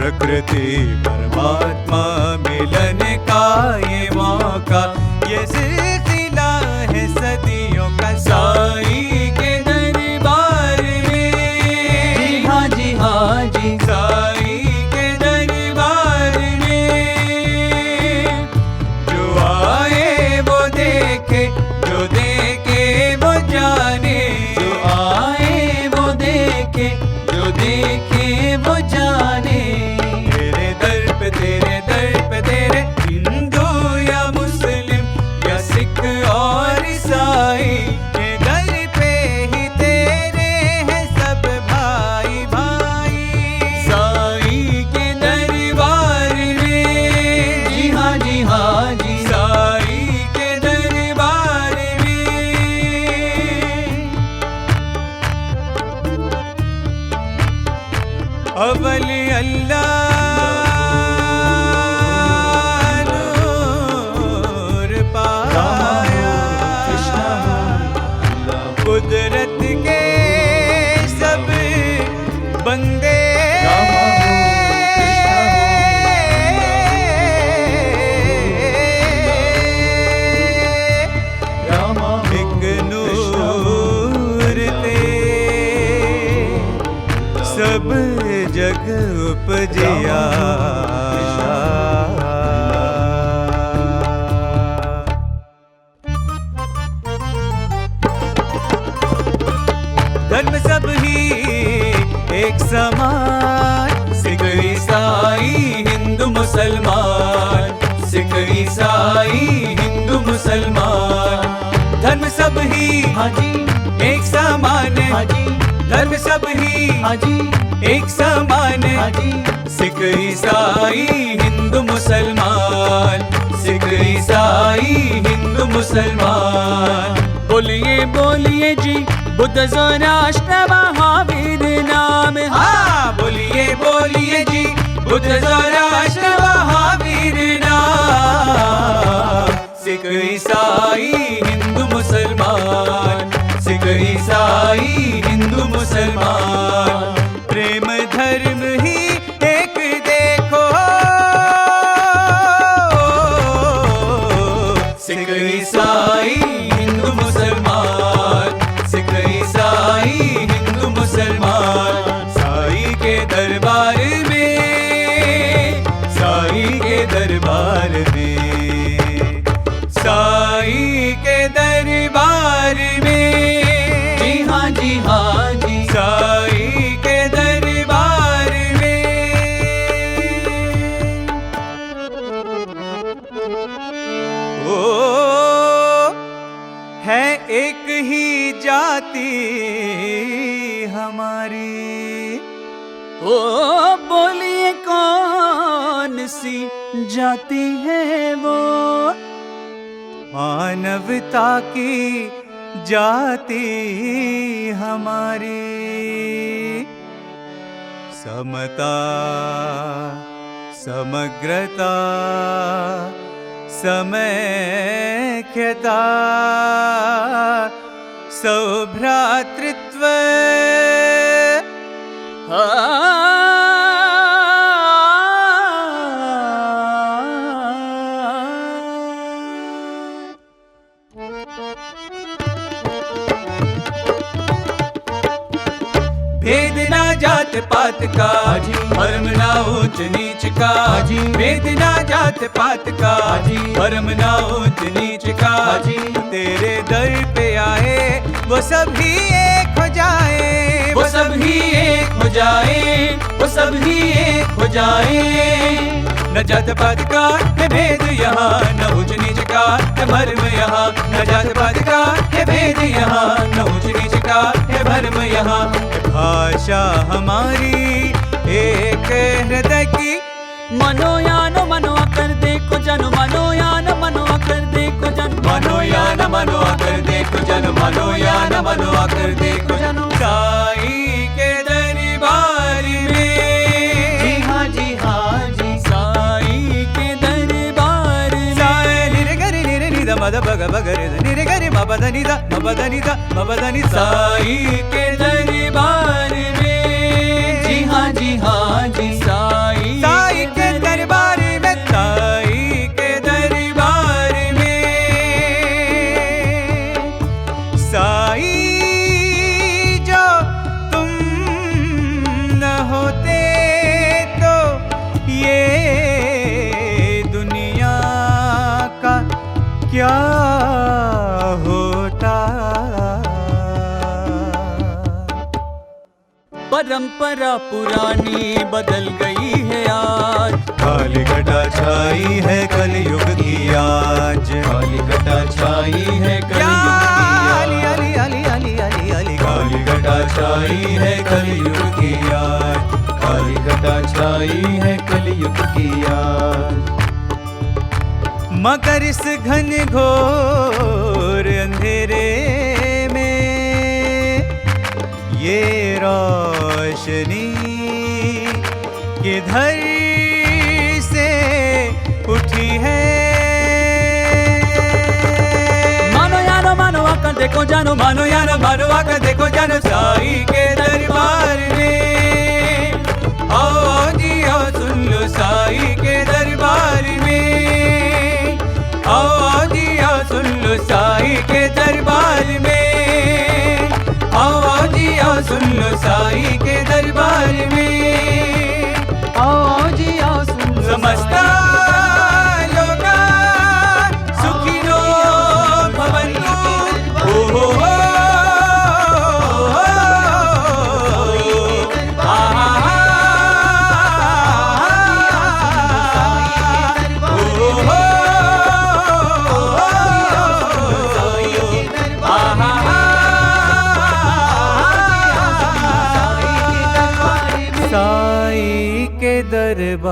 Speaker 7: प्रकृति परमात्मा मिलन का ये मौका, ये सिलसिला है सदियों का साईं के दरबार में। हाँ जी हाँ जी, साईं के दरबार में जो आए वो देखे, जो देखे वो जाने, जो आए वो देखे, जो देखे वो जाने। तेरे दर पे तेरे दर पे तेरे, हिंदू या मुस्लिम या सिख और ईसाई, के दर पे ही तेरे हैं सब भाई भाई। साईं के दरबार में, जी हाँ जी हाँ जी, साईं के दरबार में। अवल अल्लाह नूर पाया, कुदरत के सब बंदे एक नूर थे, सब जग उपजिया। धर्म सब ही एक समान, सिख ईसाई हिंदू मुसलमान, सिख ईसाई हिंदू मुसलमान। धर्म सब ही एक समान, धर्म सब ही एक समान, सिख ईसाई हिंदू मुसलमान, सिख ईसाई हिंदू मुसलमान। बोलिए बोलिए जी बुद्ध ज़ोराष्ट्र महावीर नाम, हाँ बोलिए बोलिए जी बुद्ध ज़ोराष्ट्र महावीर नाम। सिख ईसाई हिंदू मुसलमान, सिख ईसाई हिंदू मुसलमान। प्रेम धर्म ही एक देखो, सिख ईसाई हिंदू मुसलमान, सिख ईसाई हिंदू मुसलमान। साईं के दरबार में, साईं के दरबार में, साईं के दरबार में, जी हाँ जी हाँ जी, साईं के दरबार में। ओ है एक ही जाति हमारी, ओ बोलिए कौन सी जाति है वो? मानवता की जाति हमारी। समता, समग्रता, समैक्यता, सौभ्रातृत्व, भेद ना जात पात का, धर्म ना ऊंच नीच का, भेद ना जात पात का, धर्म ना ऊंच नीच का। तेरे दर पे आए वो सभी एक हो जाए, वो सभी एक हो जाए, वो सभी एक हो जाए। न जात पात का है भेद यहाँ, न ऊंच नीच का है भरम यहाँ, न जात पात का है भेद यहाँ, न ऊंच नीच का है भरम यहाँ। भाषा हमारी एक हृदय की, मनोयान मनो कर देखो जन, मनोयान मनो कर देखो जन, मनोयान मनो कर देखो जन, मनोयान मनो कर देखो जन। साईं के दरबार में, जी हाँ जी हाँ जी, साईं के दरबार में। साईं निरे गरि निरे निदा मद बग बगरे निरे गरि मबद निदा मबद निदा मबद निदा। साईं के दरबार में, जी हाँ जी हाँ जी, साईं परंपरा पुरानी बदल गई है आज।
Speaker 8: काली घटा छाई है कलयुग की आज। काली घटा छाई है कलयुग की आज। काली घटा छाई है कलयुग की आज। काली घटा छाई है कलयुग की आज।
Speaker 7: मगर इस घन घोर अंधेरे में ये रोशनी किधर से उठी है। मानो यानो मानो आकर देखो जानो, मानो यानो मानो आकर देखो जानो, साई के दरबार में आओ जी आओ सुन लो, साई के दरबार में आओ जी आओ सुन लो, साई के दरबार में आओ जी आओ सुन लो, साई के दरबार में आओ जी आओ सुन लो। समस्ता लोका सुखिनो भवन्तु। ओ हो हो साई के दरबार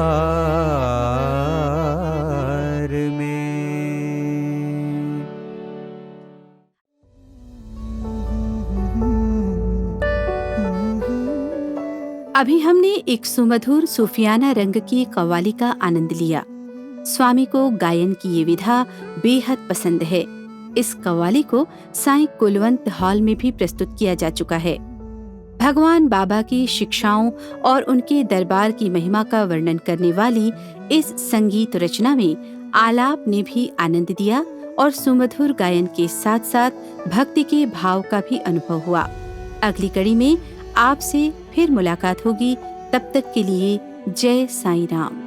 Speaker 7: में।
Speaker 2: अभी हमने एक सुमधुर सूफियाना रंग की कव्वाली का आनंद लिया। स्वामी को गायन की ये विधा बेहद पसंद है। इस कव्वाली को साईं कुलवंत हॉल में भी प्रस्तुत किया जा चुका है। भगवान बाबा की शिक्षाओं और उनके दरबार की महिमा का वर्णन करने वाली इस संगीत रचना में आलाप ने भी आनंद दिया और सुमधुर गायन के साथ साथ भक्ति के भाव का भी अनुभव हुआ। अगली कड़ी में आपसे फिर मुलाकात होगी। तब तक के लिए जय साईं राम।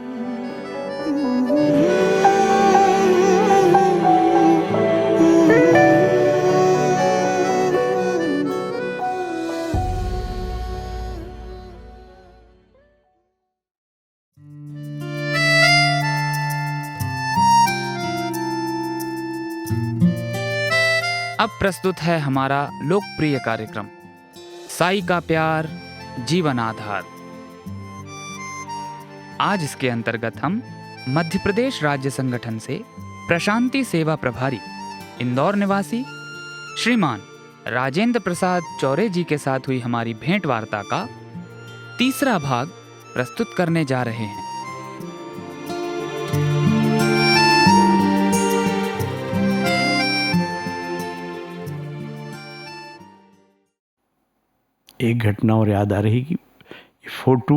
Speaker 1: अब प्रस्तुत है हमारा लोकप्रिय कार्यक्रम साई का प्यार जीवन आधार। आज इसके अंतर्गत हम मध्य प्रदेश राज्य संगठन से प्रशांति सेवा प्रभारी इंदौर निवासी श्रीमान राजेंद्र प्रसाद चौरे जी के साथ हुई हमारी भेंट वार्ता का तीसरा भाग प्रस्तुत करने जा रहे हैं।
Speaker 9: एक घटना और याद आ रही कि ये फोटो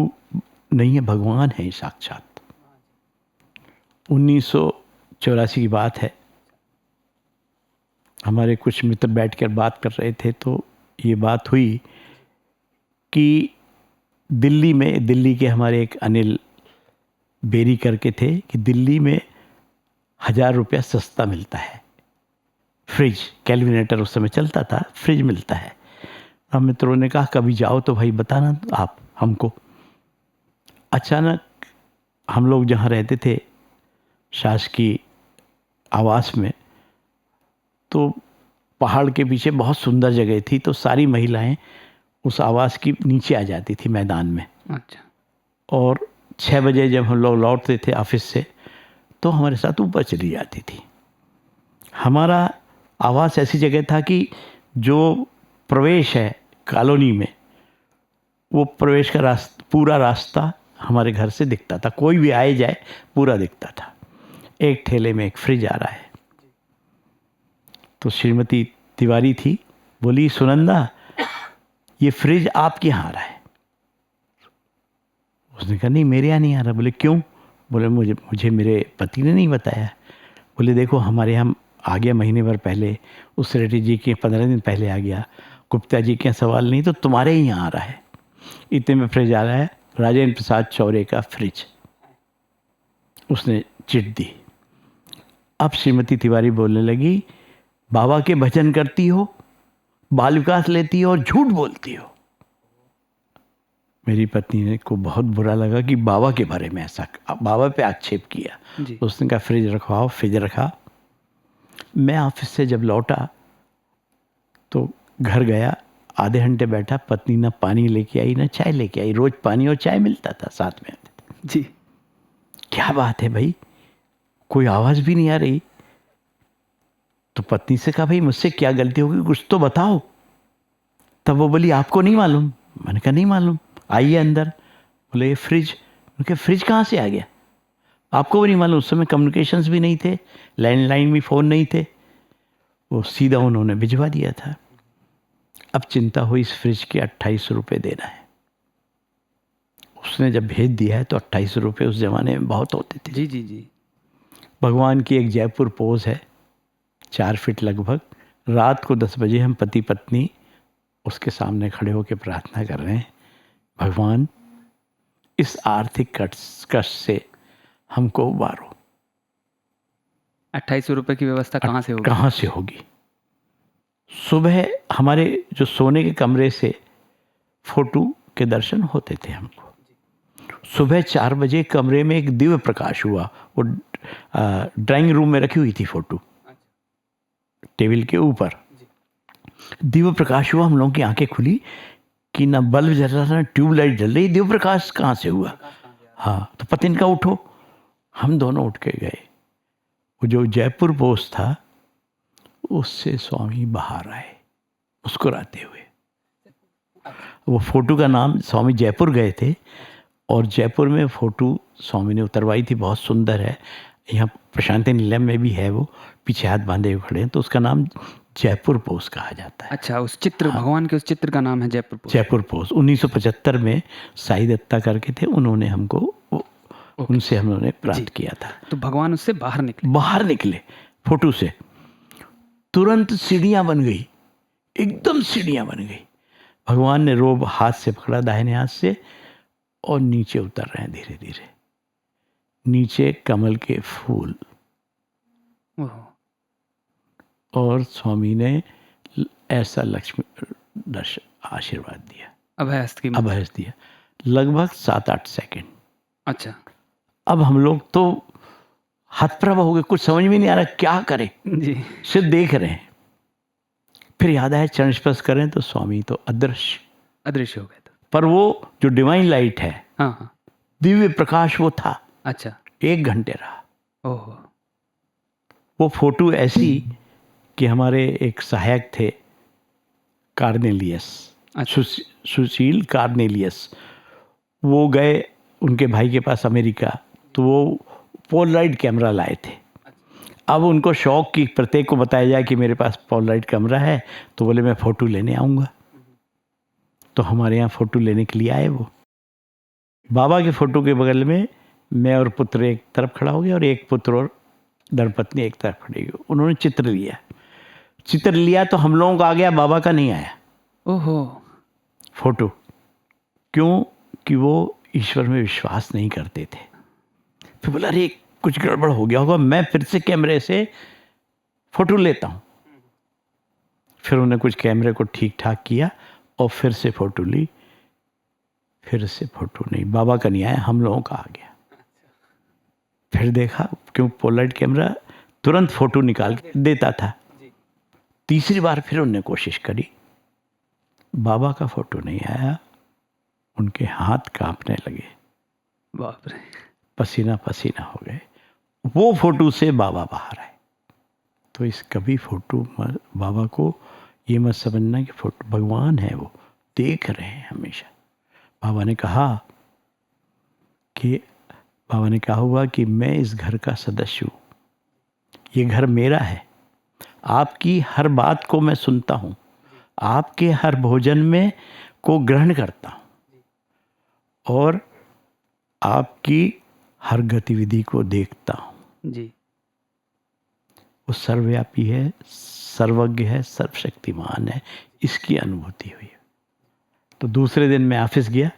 Speaker 9: नहीं है, भगवान है साक्षात। 1984 की बात है। हमारे कुछ मित्र बैठकर बात कर रहे थे तो ये बात हुई कि दिल्ली के हमारे एक अनिल बेरी करके थे कि दिल्ली में 1000 रुपया सस्ता मिलता है। फ्रिज कैलविनेटर उस समय चलता था, फ्रिज मिलता है। हम मित्रों ने कहा कभी जाओ तो भाई बताना आप हमको। अचानक हम लोग जहाँ रहते थे शासकीय आवास में, तो पहाड़ के पीछे बहुत सुंदर जगह थी, तो सारी महिलाएं उस आवास की नीचे आ जाती थी मैदान में।
Speaker 1: अच्छा।
Speaker 9: और 6 बजे जब हम लोग लौटते थे ऑफिस से तो हमारे साथ ऊपर चली जाती थी। हमारा आवास ऐसी जगह था कि जो प्रवेश है कॉलोनी में, वो प्रवेश का पूरा रास्ता हमारे घर से दिखता था। कोई भी आए जाए पूरा दिखता था। एक ठेले में एक फ्रिज आ रहा है, तो श्रीमती तिवारी थी, बोली सुनंदा ये फ्रिज आपके यहाँ आ रहा है। उसने कहा नहीं मेरे यहाँ नहीं आ रहा। बोले क्यों? बोले मुझे मेरे पति ने नहीं बताया। बोले देखो हमारे यहाँ आ गया महीने भर पहले, उस सेक्रेटरी जी के 15 दिन पहले आ गया, गुप्ता जी के सवाल नहीं तो तुम्हारे ही यहाँ आ रहा है। इतने में फ्रिज आ रहा है, राजेंद्र प्रसाद चौरे का फ्रिज। उसने चिट दी। अब श्रीमती तिवारी बोलने लगी बाबा के भजन करती हो, बाल विकास लेती हो और झूठ बोलती हो। मेरी पत्नी ने को बहुत बुरा लगा कि बाबा के बारे में ऐसा, बाबा पे आक्षेप किया।
Speaker 1: जी।
Speaker 9: तो उसने कहा फ्रिज रखवाओ, फ्रिज रखा। मैं ऑफिस से जब लौटा तो घर गया, आधे घंटे बैठा, पत्नी ना पानी लेके आई ना चाय लेके आई। रोज पानी और चाय मिलता था साथ में।
Speaker 1: जी।
Speaker 9: क्या बात है भाई, कोई आवाज़ भी नहीं आ रही। तो पत्नी से कहा भाई मुझसे क्या गलती होगी, कुछ तो बताओ। तब वो बोली आपको नहीं मालूम। मैंने कहा नहीं मालूम। आइए अंदर। बोले ये फ्रिज। मैंने कहा फ्रिज कहाँ से आ गया, आपको भी नहीं मालूम? उस समय कम्युनिकेशंस भी नहीं थे, लैंडलाइन भी फ़ोन नहीं थे। वो सीधा उन्होंने भिजवा दिया था। अब चिंता हुई, इस फ्रिज के 28 रुपये देना है। उसने जब भेज दिया है तो 28 रुपये उस ज़माने में बहुत होते थे।
Speaker 1: जी जी जी।
Speaker 9: भगवान की एक जयपुर पोज है, 4 फीट लगभग। रात को 10 बजे हम पति पत्नी उसके सामने खड़े होकर प्रार्थना कर रहे हैं, भगवान इस आर्थिक कष्ट से हमको उबारो।
Speaker 1: 28 रुपये की व्यवस्था कहाँ से होगी?
Speaker 9: कहाँ से होगी? सुबह हमारे जो सोने के कमरे से फोटो के दर्शन होते थे हमको। सुबह 4 बजे कमरे में एक दिव्य प्रकाश हुआ। वो ड्राइंग रूम में रखी हुई थी फोटो, टेबल के ऊपर दिव्य प्रकाश हुआ। हम लोगों की आंखें खुली कि ना बल्ब जल रहा ना ट्यूबलाइट जल रही, दिव्य प्रकाश कहाँ से हुआ? हाँ, तो पति ने कहा उठो। हम दोनों उठ के गए। वो जो जयपुर पोस्ट था उससे स्वामी बाहर आए मुस्कुराते हुए। वो फोटो का नाम, स्वामी जयपुर गए थे और जयपुर में फ़ोटो स्वामी ने उतरवाई थी, बहुत सुंदर है। यहाँ प्रशांति निलयम में भी है, वो पीछे हाथ बांधे हुए खड़े हैं। तो उसका नाम जयपुर पोस कहा जाता है।
Speaker 1: अच्छा, उस चित्र, हाँ। भगवान के उस चित्र का नाम है जयपुर पोस।
Speaker 9: जयपुर पोस 1975 में साई दत्ता करके थे, उन्होंने हमको उनसे हमने प्राप्त किया था।
Speaker 1: तो भगवान उससे बाहर निकले?
Speaker 9: बाहर निकले फोटो से, तुरंत सीढ़ियाँ बन गई, एकदम सीढ़ियाँ बन गई। भगवान ने रोब हाथ से पकड़ा, दाहिने हाथ से, और नीचे उतर रहे हैं धीरे धीरे। नीचे कमल के फूल। और स्वामी ने ऐसा लक्ष्मी दर्शन आशीर्वाद दिया,
Speaker 1: अभयहस्त
Speaker 9: दिया, लगभग 7-8 सेकंड।
Speaker 1: अच्छा।
Speaker 9: अब हम लोग तो हतप्रभ हो गए, कुछ समझ में नहीं आ रहा क्या करें
Speaker 1: जी।
Speaker 9: सिर्फ देख रहे हैं। फिर याद आया चरण स्पर्श करें तो स्वामी तो अदृश्य हो गए थे। पर वो जो डिवाइन लाइट है,
Speaker 1: हाँ,
Speaker 9: दिव्य प्रकाश वो था।
Speaker 1: अच्छा।
Speaker 9: 1 घंटे रहा।
Speaker 1: ओहो।
Speaker 9: वो फोटो ऐसी कि हमारे एक सहायक थे कार्नेलियस, सुशील कार्नेलियस, वो गए उनके भाई के पास अमेरिका, तो वो पोलराइड कैमरा लाए थे। अब उनको शौक कि प्रत्येक को बताया जाए कि मेरे पास पोलराइड कैमरा है, तो बोले मैं फ़ोटो लेने आऊँगा। तो हमारे यहाँ फ़ोटो लेने के लिए आए। वो बाबा के फ़ोटो के बगल में मैं और पुत्र एक तरफ खड़ा हो गया और एक पुत्र और धर्मपत्नी एक तरफ खड़ी हुई। उन्होंने चित्र लिया तो हम लोगों का आ गया, बाबा का नहीं आया।
Speaker 1: ओहो।
Speaker 9: फोटो क्यों? कि वो ईश्वर में विश्वास नहीं करते थे। फिर बोला अरे कुछ गड़बड़ हो गया होगा, मैं फिर से कैमरे से फोटो लेता हूँ। फिर उन्होंने कुछ कैमरे को ठीक ठाक किया और फिर से फोटो ली। फिर से फोटो नहीं, बाबा का नहीं आया, हम लोगों का आ गया। फिर देखा, क्यों पोलराइड कैमरा तुरंत फोटो निकाल के देता था। तीसरी बार फिर उन्होंने कोशिश करी, बाबा का फोटो नहीं आया। उनके हाथ कांपने लगे,
Speaker 1: बाप रे,
Speaker 9: पसीना पसीना हो गए। वो फोटो से बाबा बाहर आए। तो इस कभी फोटो बाबा को ये मत समझना कि फोटो भगवान है, वो देख रहे हैं हमेशा। बाबा ने कहा हुआ कि मैं इस घर का सदस्य हूँ, ये घर मेरा है, आपकी हर बात को मैं सुनता हूँ, आपके हर भोजन में को ग्रहण करता हूँ और आपकी हर गतिविधि को देखता हूँ।
Speaker 1: जी।
Speaker 9: वो सर्वव्यापी है, सर्वज्ञ है, सर्वशक्तिमान है, इसकी अनुभूति हुई। तो दूसरे दिन मैं ऑफिस गया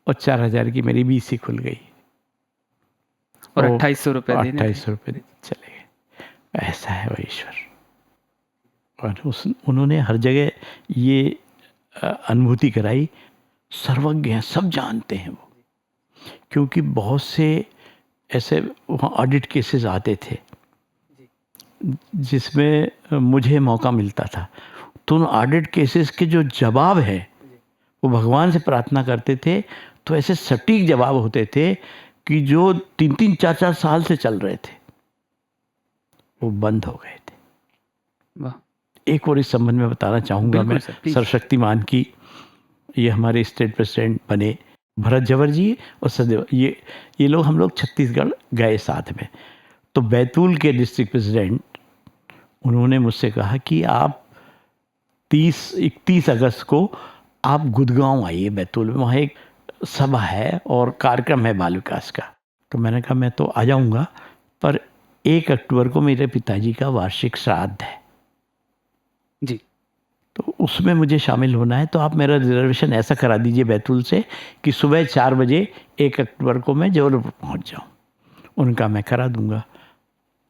Speaker 9: और 4000 की मेरी बीसी खुल गई
Speaker 1: और 2800 रुपये
Speaker 9: 2800 रुपये चले गए। ऐसा है वो ईश्वर। और उन्होंने हर जगह ये अनुभूति कराई, सर्वज्ञ हैं, सब जानते हैं वो, क्योंकि बहुत से ऐसे वहाँ ऑडिट केसेस आते थे जिसमें मुझे मौका मिलता था। तो उन ऑडिट केसेस के जो जवाब है वो भगवान से प्रार्थना करते थे, तो ऐसे सटीक जवाब होते थे कि जो 3-3, 4-4 साल से चल रहे थे वो बंद हो गए थे।
Speaker 1: वाह।
Speaker 9: एक और इस संबंध में बताना चाहूँगा
Speaker 1: बिल्कुल
Speaker 9: मैं,
Speaker 1: सर, प्लीज।
Speaker 9: सर्वशक्तिमान की ये हमारे स्टेट प्रेसिडेंट बने भरत जवर जी और सदैव, ये लोग, हम लोग छत्तीसगढ़ गए साथ में। तो बैतूल के डिस्ट्रिक्ट प्रेसिडेंट, उन्होंने मुझसे कहा कि आप 31 अगस्त को आप गुड़गांव आइए, बैतूल में वहाँ एक सभा है और कार्यक्रम है बाल विकास का। तो मैंने कहा मैं तो आ जाऊँगा, पर 1 अक्टूबर को मेरे पिताजी का वार्षिक श्राद्ध है
Speaker 1: जी।
Speaker 9: तो उसमें मुझे शामिल होना है, तो आप मेरा रिजर्वेशन ऐसा करा दीजिए बैतूल से कि सुबह 4 बजे 1 अक्टूबर को मैं जबलपुर पहुंच जाऊं। उनका मैं करा दूंगा।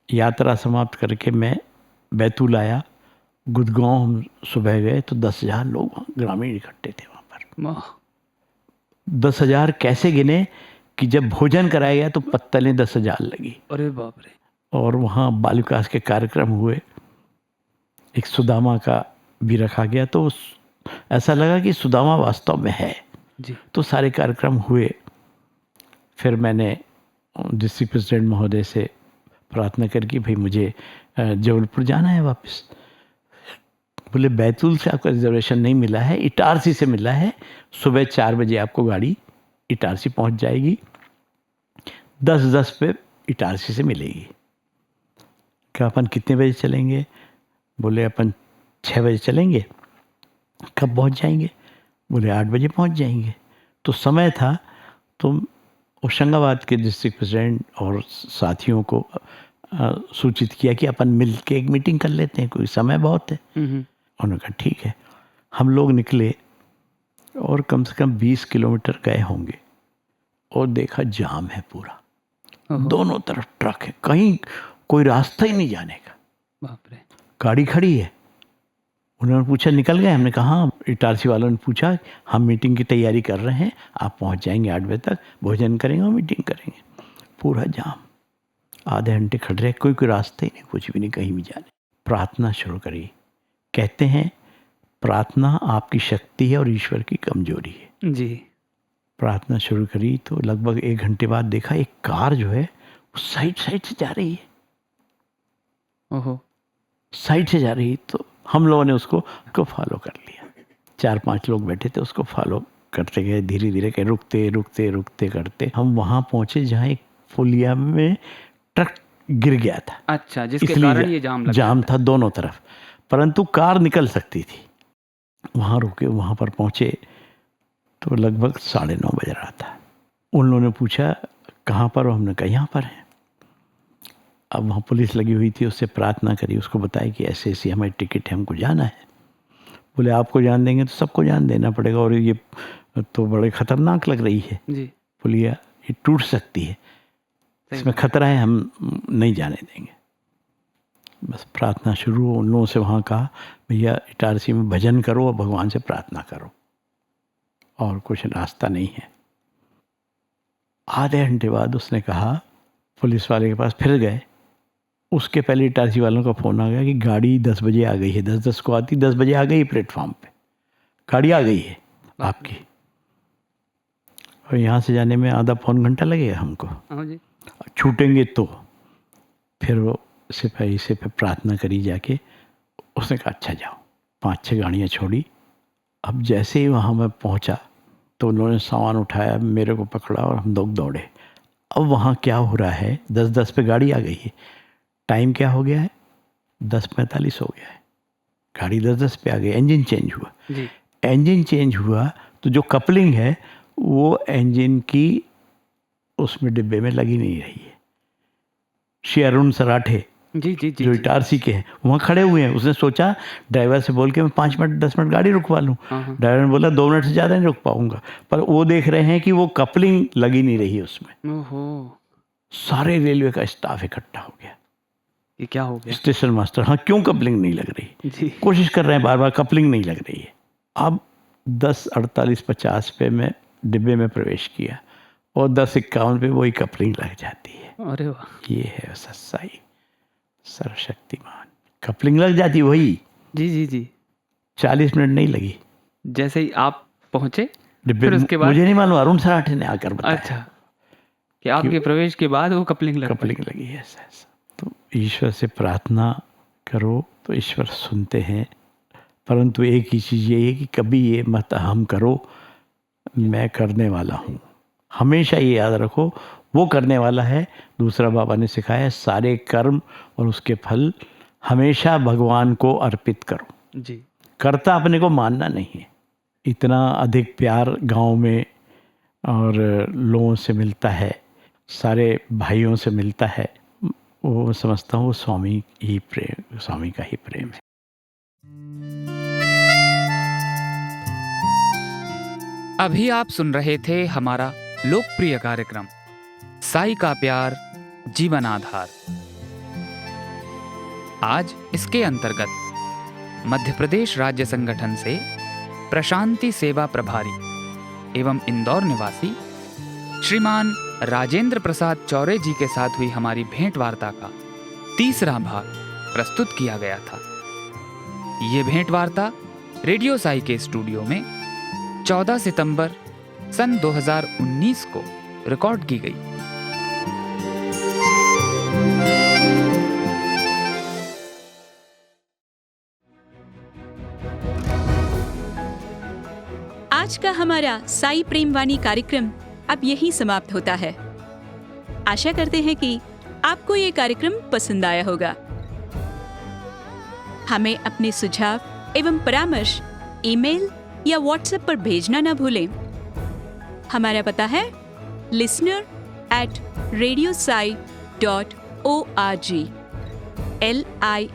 Speaker 9: यात्रा समाप्त करके मैं बैतूल आया। गुड़गांव हम सुबह गए तो 10,000 लोग वहाँ ग्रामीण इकट्ठे थे वहाँ पर।
Speaker 1: वाह।
Speaker 9: 10,000 कैसे गिने कि जब भोजन कराया गया तो पत्तलें 10,000 लगी।
Speaker 1: अरे बाप रे।
Speaker 9: और वहाँ बाल विकास के कार्यक्रम हुए, एक सुदामा का भी रखा गया, तो ऐसा लगा कि सुदामा वास्तव में है
Speaker 1: जी।
Speaker 9: तो सारे कार्यक्रम हुए। फिर मैंने डिस्ट्रिक्ट प्रेसिडेंट महोदय से प्रार्थना कर कि भाई मुझे जबलपुर जाना है वापस। बोले बैतूल से आपका रिजर्वेशन नहीं मिला है, इटारसी से मिला है। सुबह 4 बजे आपको गाड़ी इटारसी पहुंच जाएगी, 10:10 पे इटारसी से मिलेगी। क्या अपन कितने बजे चलेंगे? बोले अपन 6 बजे चलेंगे। कब पहुंच जाएंगे? बोले 8 बजे पहुंच जाएंगे। तो समय था, तो होशंगाबाद के डिस्ट्रिक्ट प्रेसिडेंट और साथियों को सूचित किया कि अपन मिल के एक मीटिंग कर लेते हैं, कोई समय बहुत है। उन्होंने कहा ठीक है। हम लोग निकले और कम से कम 20 किलोमीटर गए होंगे और देखा जाम है पूरा, दोनों तरफ ट्रक है, कहीं कोई रास्ता ही नहीं जाने का।
Speaker 1: बाप रे।
Speaker 9: गाड़ी खड़ी है। उन्होंने पूछा निकल गए? हमने कहा हाँ। इटारसी वालों ने पूछा हम मीटिंग की तैयारी कर रहे हैं, आप पहुंच जाएंगे 8 बजे तक, भोजन करेंगे और मीटिंग करेंगे। पूरा जाम, आधे घंटे खड़े रहे, कोई रास्ता ही नहीं, कुछ भी नहीं, कहीं भी जाने। प्रार्थना शुरू करी। कहते हैं प्रार्थना आपकी शक्ति है और ईश्वर की कमजोरी है
Speaker 1: जी।
Speaker 9: प्रार्थना शुरू करी तो लगभग 1 घंटे बाद देखा एक कार जो है वो साइड से जा रही है।
Speaker 1: ओहो।
Speaker 9: साइड से जा रही, तो हम लोगों ने उसको फॉलो कर लिया। 4-5 लोग बैठे थे, उसको फॉलो करते गए, धीरे धीरे के रुकते करते हम वहाँ पहुँचे जहाँ एक पुलिया में ट्रक गिर गया था।
Speaker 1: अच्छा, जिसके कारण ये जाम
Speaker 9: था दोनों तरफ, परंतु कार निकल सकती थी। वहाँ रुके, वहाँ पर पहुँचे तो लगभग 9:30 बज रहा था। उन लोगों ने पूछा कहाँ पर हो? हमने कहा यहाँ पर है। अब वहाँ पुलिस लगी हुई थी, उससे प्रार्थना करी, उसको बताया कि ऐसे ऐसी हमारी टिकट है, हमको जाना है। बोले आपको जान देंगे तो सबको जान देना पड़ेगा, और ये तो बड़े ख़तरनाक लग रही है
Speaker 1: जी।
Speaker 9: पुलिया, ये टूट सकती है, इसमें खतरा है, हम नहीं जाने देंगे। बस प्रार्थना शुरू। उन लोगों से वहाँ कहा भैया इटारसी में भजन करो और भगवान से प्रार्थना करो, और कुछ रास्ता नहीं है। आधे घंटे बाद उसने कहा, पुलिस वाले के पास फिर गए, उसके पहले इटारसी वालों का फ़ोन आ गया कि गाड़ी 10 बजे आ गई है, 10:10 को आती, 10 बजे आ गई प्लेटफॉर्म पे, गाड़ी आ गई है आपकी, और यहाँ से जाने में आधा पौन घंटा लगेगा हमको, छूटेंगे तो। फिर वो सिपाही से फिर प्रार्थना करी जाके, उसने कहा अच्छा जाओ। 5-6 गाड़ियाँ छोड़ी। अब जैसे ही वहाँ मैं पहुँचा तो उन्होंने सामान उठाया, मेरे को पकड़ा और हम लोग दौड़े। अब वहाँ क्या हो रहा है, 10:10 पे गाड़ी आ गई है, टाइम क्या हो गया है, 10:45 हो गया है, गाड़ी 10:10 पे आ गई। इंजन चेंज हुआ जी। इंजन चेंज हुआ तो जो कपलिंग है वो इंजन की उसमें डिब्बे में लगी नहीं रही है। श्री अरुण सराठे
Speaker 1: जी जी जी
Speaker 9: जो इटारसी के हैं वहाँ खड़े हुए हैं। उसने सोचा ड्राइवर से बोल के मैं 5 मिनट 10 मिनट गाड़ी रुकवा लूँ। ड्राइवर ने बोला 2 मिनट से ज़्यादा नहीं रुक पाऊंगा, पर वो देख रहे हैं कि वो कपलिंग लगी नहीं रही उसमें।
Speaker 1: ओहो।
Speaker 9: सारे रेलवे का स्टाफ इकट्ठा हो गया।
Speaker 1: ये क्या हो गया?
Speaker 9: स्टेशन मास्टर, हाँ क्यों कपलिंग नहीं लग रही जी? कोशिश कर रहे हैं बार बार, कपलिंग नहीं लग रही है। अब 10:48-50 पे मैं डिब्बे में प्रवेश किया और 10:51 पे वही कपलिंग लग जाती है।
Speaker 1: अरे वाह,
Speaker 9: ये है सत्साई सर्वशक्तिमान। कपलिंग लग जाती वही,
Speaker 1: जी जी जी।
Speaker 9: 40 मिनट नहीं लगी
Speaker 1: जैसे ही आप पहुंचे
Speaker 9: डिब्बे
Speaker 1: फिर
Speaker 9: में।
Speaker 1: उसके बाद
Speaker 9: मुझे नहीं मालूम, अरुण सराठे ने आकर बताया।
Speaker 1: अच्छा, कि आपके प्रवेश के बाद वो कपलिंग लग
Speaker 9: कपलिंग लगी है ऐसा। तो ईश्वर से प्रार्थना करो तो ईश्वर सुनते हैं, परंतु एक ही चीज़ ये है कि कभी ये मत अहम करो मैं करने वाला हूँ। हमेशा ये याद रखो वो करने वाला है। दूसरा बाबा ने सिखाया सारे कर्म और उसके फल हमेशा भगवान को अर्पित करो।
Speaker 1: जी।
Speaker 9: कर्ता अपने को मानना नहीं है। इतना अधिक प्यार गांव में और लोगों से मिलता है, सारे भाइयों से मिलता है, वो मैं समझता हूँ स्वामी ही प्रेम, स्वामी का ही प्रेम है।
Speaker 1: अभी आप सुन रहे थे हमारा लोकप्रिय कार्यक्रम साई का प्यार जीवन आधार। आज इसके अंतर्गत मध्य प्रदेश राज्य संगठन से प्रशांति सेवा प्रभारी एवं इंदौर निवासी श्रीमान राजेंद्र प्रसाद चौरे जी के साथ हुई हमारी भेंट वार्ता का तीसरा भाग प्रस्तुत किया गया था। ये भेंट वार्ता रेडियो साई के स्टूडियो में 14 सितंबर सन 2019 को रिकॉर्ड की गई।
Speaker 10: आज का हमारा साई प्रेम वाणी कार्यक्रम अब यहीं समाप्त होता है। आशा करते हैं कि आपको ये कार्यक्रम पसंद आया होगा। हमें अपने सुझाव एवं परामर्श ईमेल या व्हाट्सएप पर भेजना न भूलें। हमारा पता है listener@radiosai.org,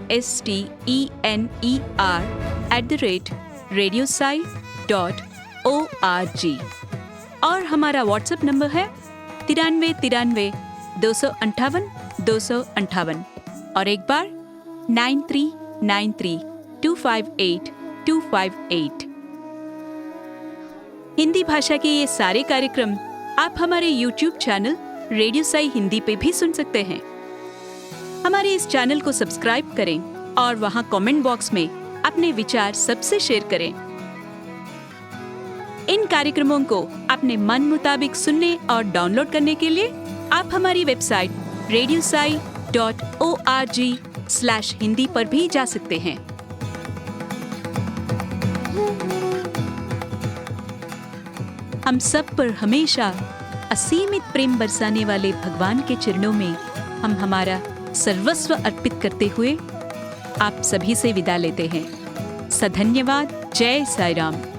Speaker 10: listener@radiosai.org और हमारा व्हाट्सएप नंबर है 93 258 258 और एक बार 9393 258 258। हिंदी भाषा के ये सारे कार्यक्रम आप हमारे YouTube channel radio Sai Hindi पे भी सुन सकते हैं। हमारे इस चैनल को सब्सक्राइब करें और वहां कमेंट बॉक्स में अपने विचार सबसे शेयर करें। इन कार्यक्रमों को अपने मन मुताबिक सुनने और डाउनलोड करने के लिए आप हमारी वेबसाइट radiosai.org/hindi पर भी जा सकते हैं। हम सब पर हमेशा असीमित प्रेम बरसाने वाले भगवान के चरणों में हम हमारा सर्वस्व अर्पित करते हुए आप सभी से विदा लेते हैं। सधन्यवाद। जय साई राम।